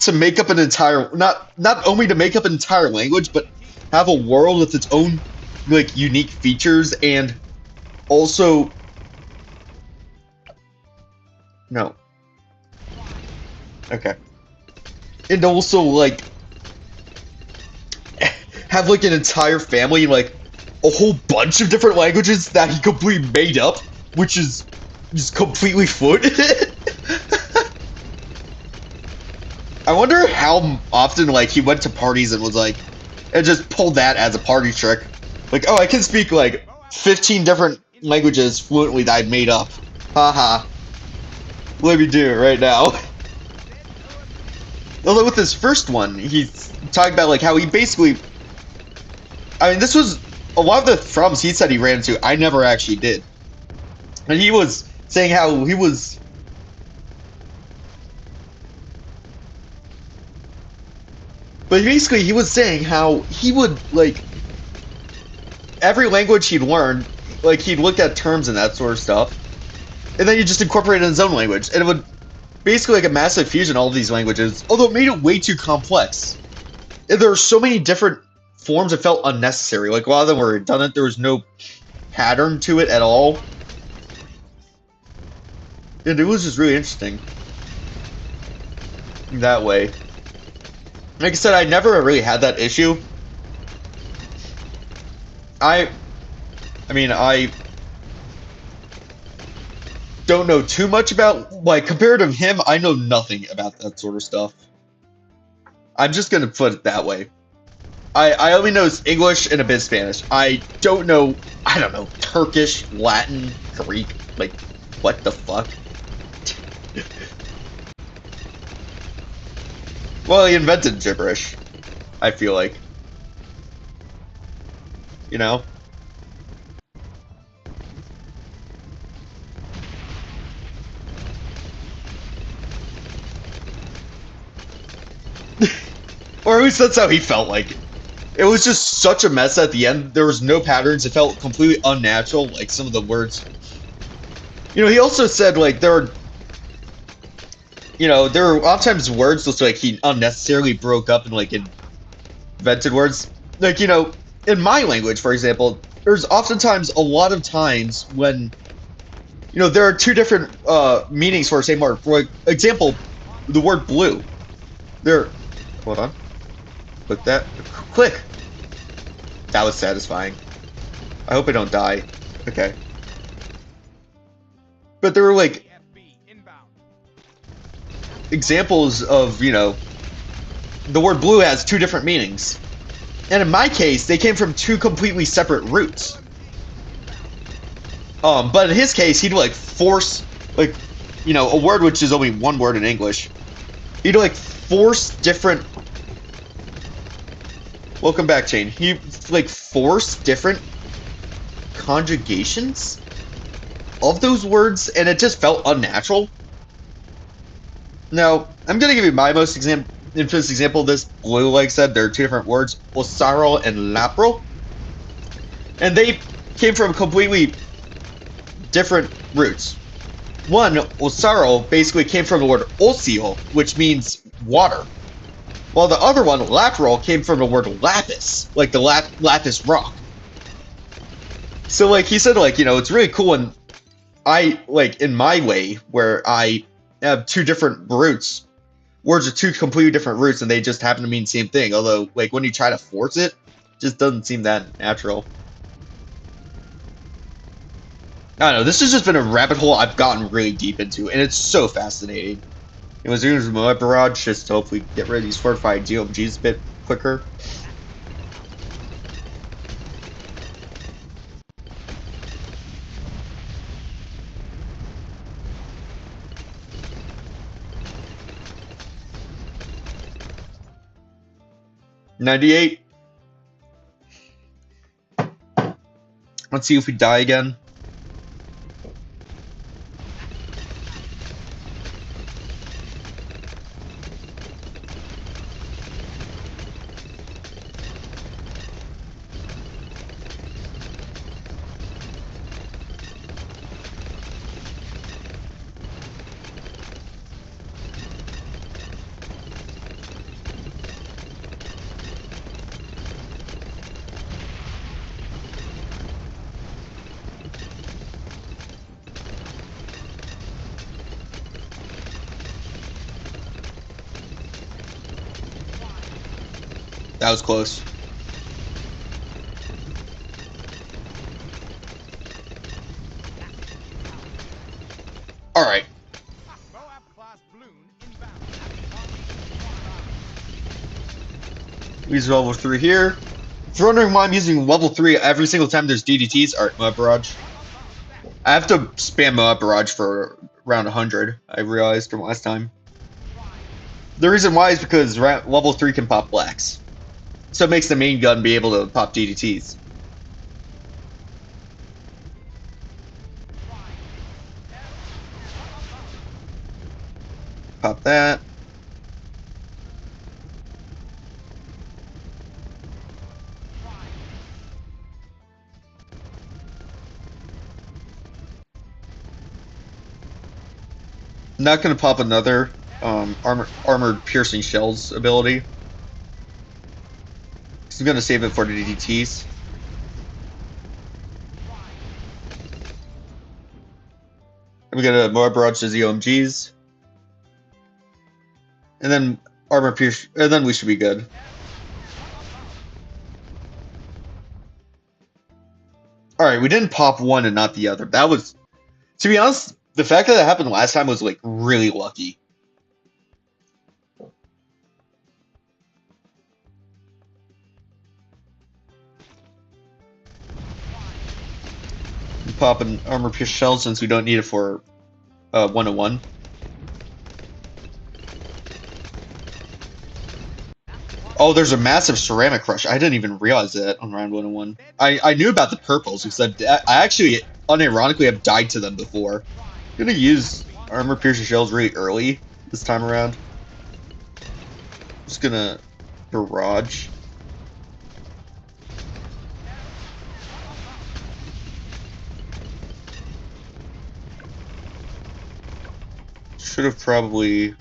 To make up an entire... Not only to make up an entire language, but have a world with its own, like, unique features, and also... No. Okay. And also, like, have, like, an entire family, like, a whole bunch of different languages that he completely made up, which is just completely fluent. I wonder how often, like, he went to parties and was like, and just pulled that as a party trick. Like, oh, I can speak, like, 15 different languages fluently that I'd made up. Haha. Let me do it right now. Although with this first one, he's talking about, like, how he basically... I mean, this was... A lot of the problems he said he ran into, I never actually did. And he was saying how he was... But basically, he was saying how he would, like... Every language he'd learned, like, he'd look at terms and that sort of stuff. And then he'd just incorporate it in his own language. And it would... Basically like a massive fusion of all of these languages, although it made it way too complex. And there were so many different forms that felt unnecessary. Like, a lot of them were redundant, there was no pattern to it at all. And it was just really interesting. That way. Like I said, I never really had that issue. I don't know too much about, like, compared to him, I know nothing about that sort of stuff. I'm just gonna put it that way. I only know English and a bit of Spanish. I don't know Turkish, Latin, Greek, like, what the fuck? Well, he invented gibberish, I feel like. You know? Or at least that's how he felt like. It was just such a mess at the end. There was no patterns. It felt completely unnatural, like some of the words. You know, he also said, like, there were a lot of times words looks like he unnecessarily broke up and, like, invented words. Like, you know, in my language, for example, there's oftentimes a lot of times when, you know, there are two different meanings for the same word. For example, the word blue. Hold on. Click that. Click! That was satisfying. I hope I don't die. Okay. But there were, like, examples of, you know, the word blue has two different meanings. And in my case, they came from two completely separate roots. But in his case, he'd, like, force, like, you know, a word which is only one word in English. He'd, like, force different... Welcome back, Chain. He, like, forced different conjugations of those words, and it just felt unnatural. Now, I'm gonna give you my most infamous example of this. Blue, like I said, there are two different words, osaro and lapro. And they came from completely different roots. One, osaro, basically came from the word osio, which means water. While the other one, lapro, came from the word lapis, like the lapis rock. So, like, he said, like, you know, it's really cool when I, like, in my way, where I have two different roots, words with two completely different roots, and they just happen to mean the same thing. Although, like, when you try to force it, it just doesn't seem that natural. I don't know, this has just been a rabbit hole I've gotten really deep into, and it's so fascinating. It was using my barrage just to hopefully get rid of these fortified GOMGs a bit quicker. '98. Let's see if we die again. That was close. Alright. Moab class balloon inbound. Use level 3 here. If you're wondering why I'm using level 3 every single time there's DDTs, alright, Moab Barrage. I have to spam Moab Barrage for around 100, I realized from last time. The reason why is because level 3 can pop blacks. So it makes the main gun be able to pop DDTs. Pop that. Not gonna pop another armored piercing shells ability. I'm gonna save it for the DDTs. And we got a more barrage to ZOMGs. And then armor pierce, and then we should be good. Alright, we didn't pop one and not the other. That was, to be honest, the fact that that happened last time was like really lucky. Pop an armor pierce shell since we don't need it for 101. Oh, there's a massive ceramic crush. I didn't even realize that on round 101. I knew about the purples because I actually unironically have died to them before. I'm gonna use armor piercing shells really early this time around. Just gonna barrage. Should have probably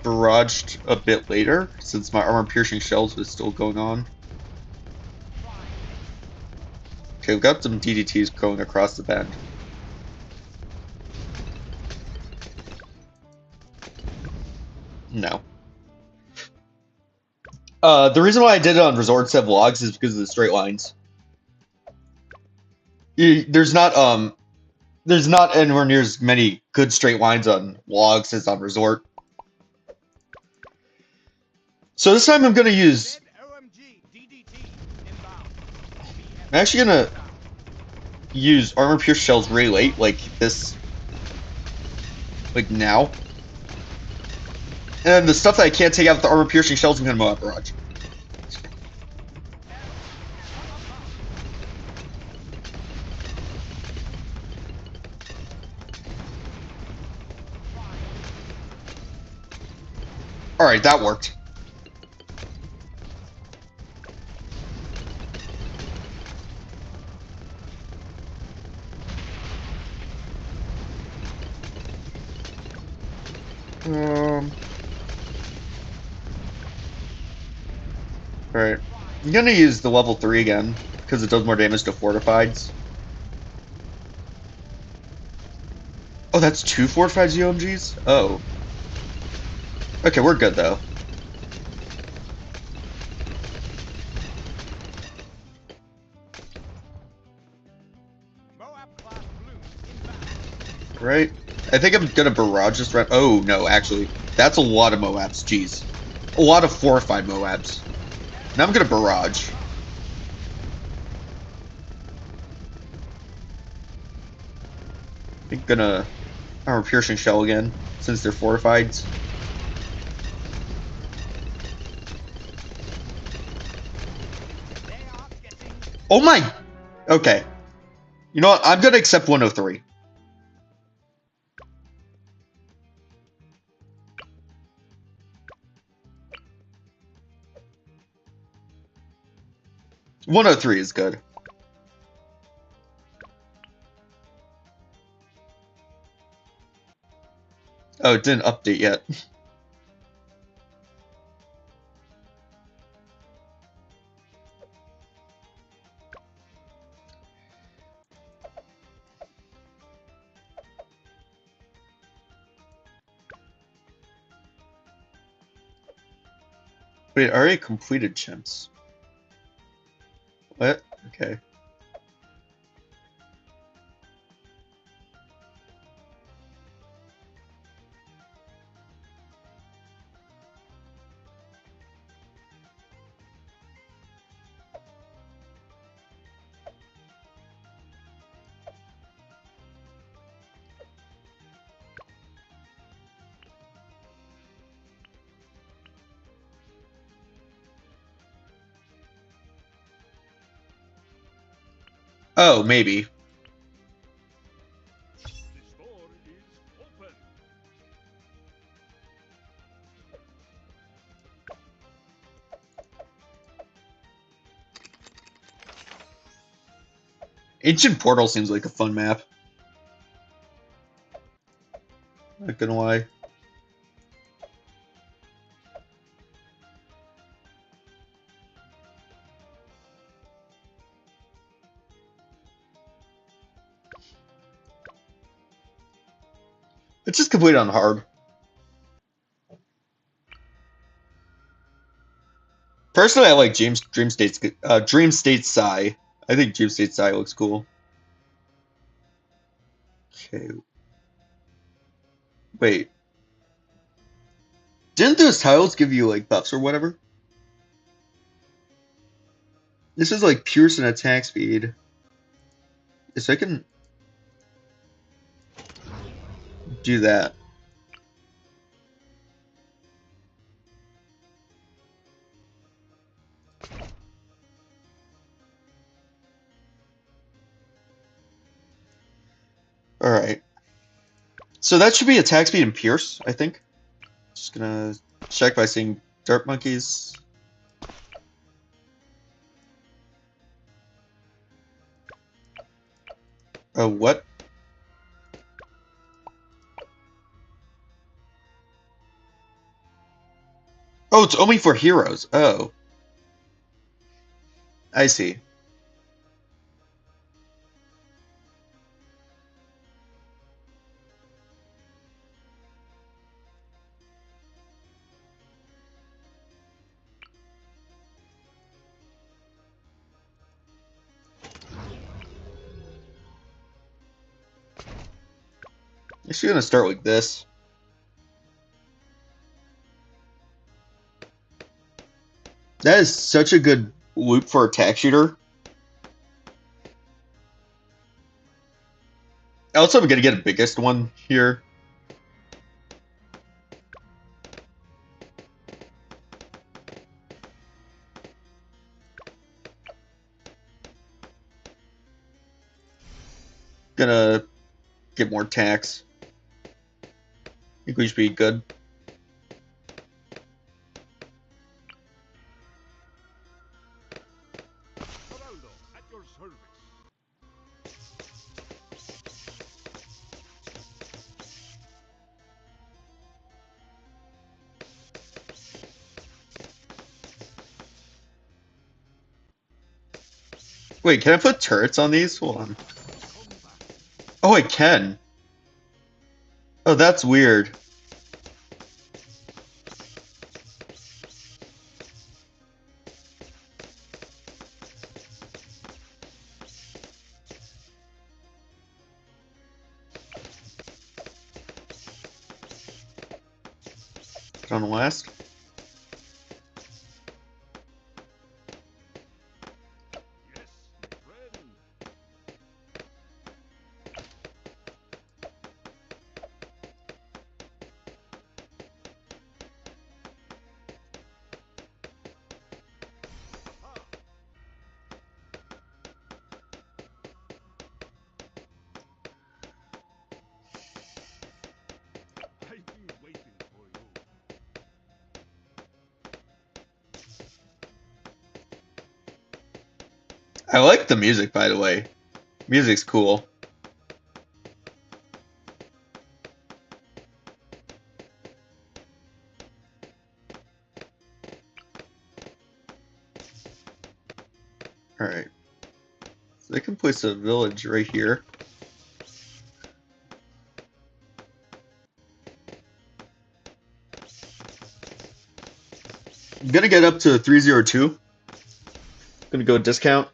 barraged a bit later since my armor piercing shells was still going on. Okay, we've got some DDTs going across the bend. No. The reason why I did it on Resort instead of logs is because of the straight lines. There's not anywhere near as many good straight lines on logs as on Resort. So this time I'm gonna use. I'm actually gonna use armor pierce shells really late, like this, like now. And the stuff that I can't take out with the armor piercing shells, I'm gonna mow out barrage. Alright, that worked. Alright. I'm gonna use the level 3 again, because it does more damage to fortifieds. Oh, that's 2 fortified ZOMGs? Oh. Okay, we're good though. right? I think I'm gonna barrage this round. Oh no, actually, that's a lot of Moabs. Jeez, a lot of 4 or 5 Moabs. Now I'm gonna barrage. I'm gonna armor piercing shell again since they're fortified. They are getting Oh my. Okay. You know what? I'm gonna accept 103. $103 is good. Oh, it didn't update yet. Wait, I already completed chimps. What? Okay. Oh, maybe. the store is open. Ancient Portal seems like a fun map. Not gonna lie. It's just completed on hard. Personally, I like Dream State Psy. I think Dream State Psy looks cool. Okay. Wait. Didn't those tiles give you like buffs or whatever? This is like Pierce and attack speed. So I can do that. Alright. So that should be attack speed and Pierce, I think. Just gonna check by seeing Dart Monkeys. Oh, what? Oh, it's only for heroes. Oh, I see. Actually gonna start with this. That is such a good loop for attack shooter. Also, I'm gonna get a biggest one here. Gonna get more tax. Think we should be good. Geraldo, at your service. Wait, can I put turrets on these? Hold on. Oh, I can. Oh, that's weird. Put on the last. Yes, friend. Aha. I've been waiting for you. I like the music, by the way. Music's cool. Alright. So they can place a village right here. I'm gonna get up to 302. Gonna go discount.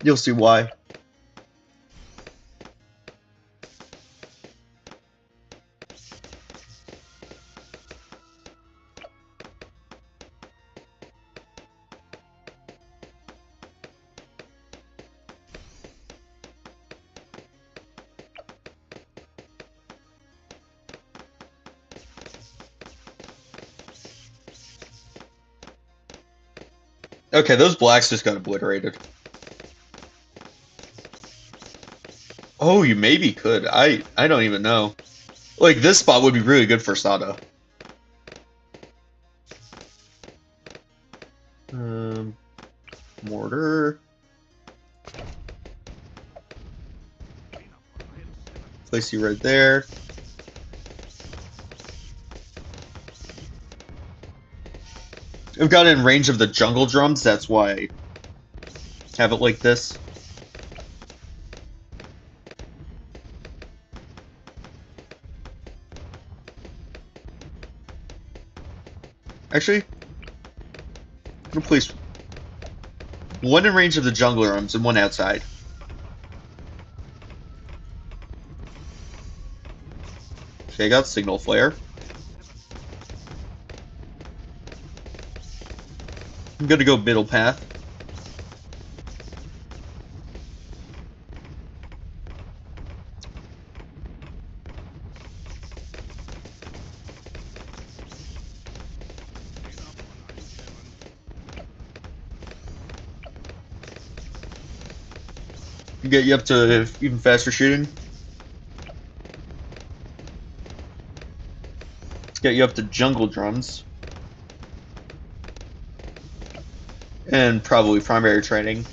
You'll see why. Okay, those blacks just got obliterated. Oh, you maybe could. I don't even know. Like, this spot would be really good for Sada. Mortar. Place you right there. I've got it in range of the jungle drums, that's why I have it like this. Actually, I'm gonna place one in range of the jungle drums and one outside. Okay, I got signal flare. I'm gonna go middle path. Get you up to even faster shooting. Let's get you up to jungle drums. And probably primary training.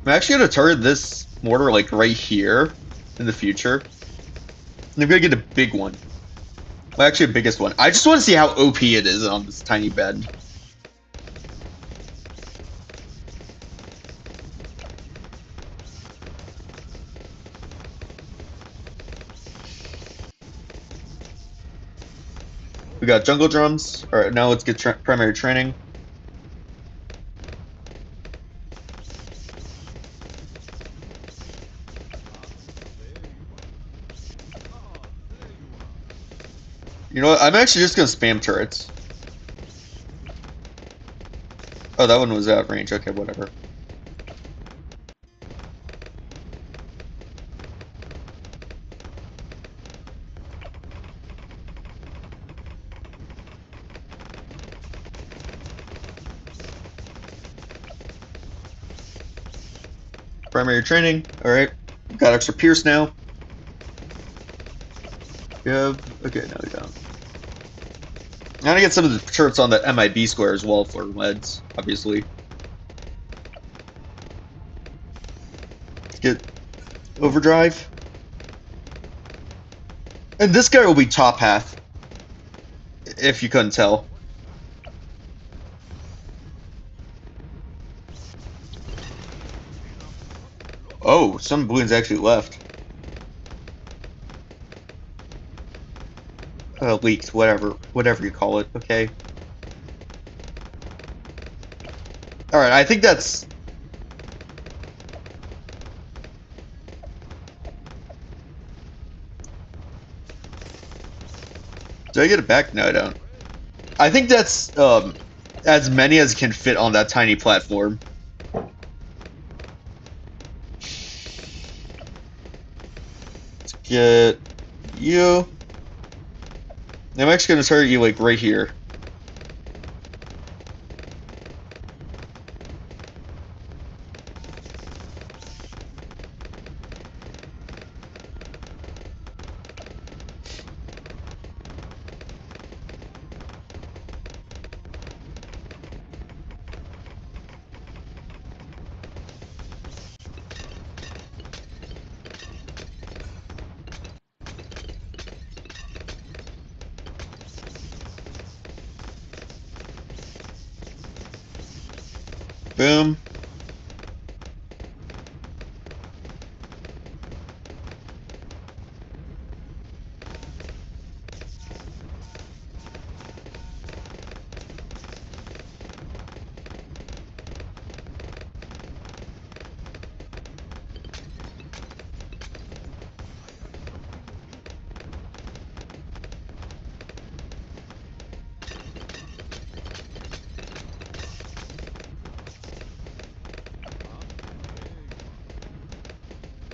I'm actually gonna target this mortar like right here in the future. And I'm gonna get a big one. Well, actually a biggest one. I just want to see how OP it is on this tiny bed. We got jungle drums. Alright, now let's get primary training. You know what? I'm actually just gonna spam turrets. Oh, that one was out of range. Okay, whatever. Primary training. Alright. Got extra pierce now. Yep. Okay, now we don't. I'm gonna get some of the turrets on the MIB square as well for leads, obviously. Get overdrive. And this guy will be top half. If you couldn't tell. Oh, some balloons actually left. Leaked, whatever you call it, okay. Alright, I think that's... Do I get it back? No, I don't. I think that's as many as can fit on that tiny platform. Let's get you. I'm actually gonna start you like right here. Boom.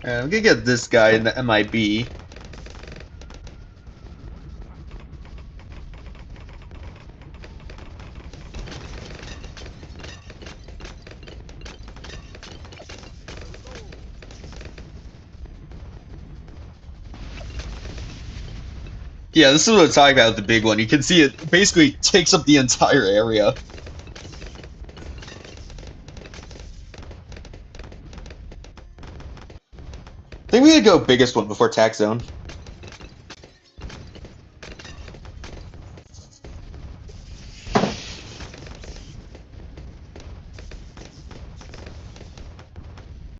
And I'm gonna get this guy in the MIB. Yeah, this is what I'm talking about with the big one. You can see it basically takes up the entire area. I think we gotta go biggest one before tax zone.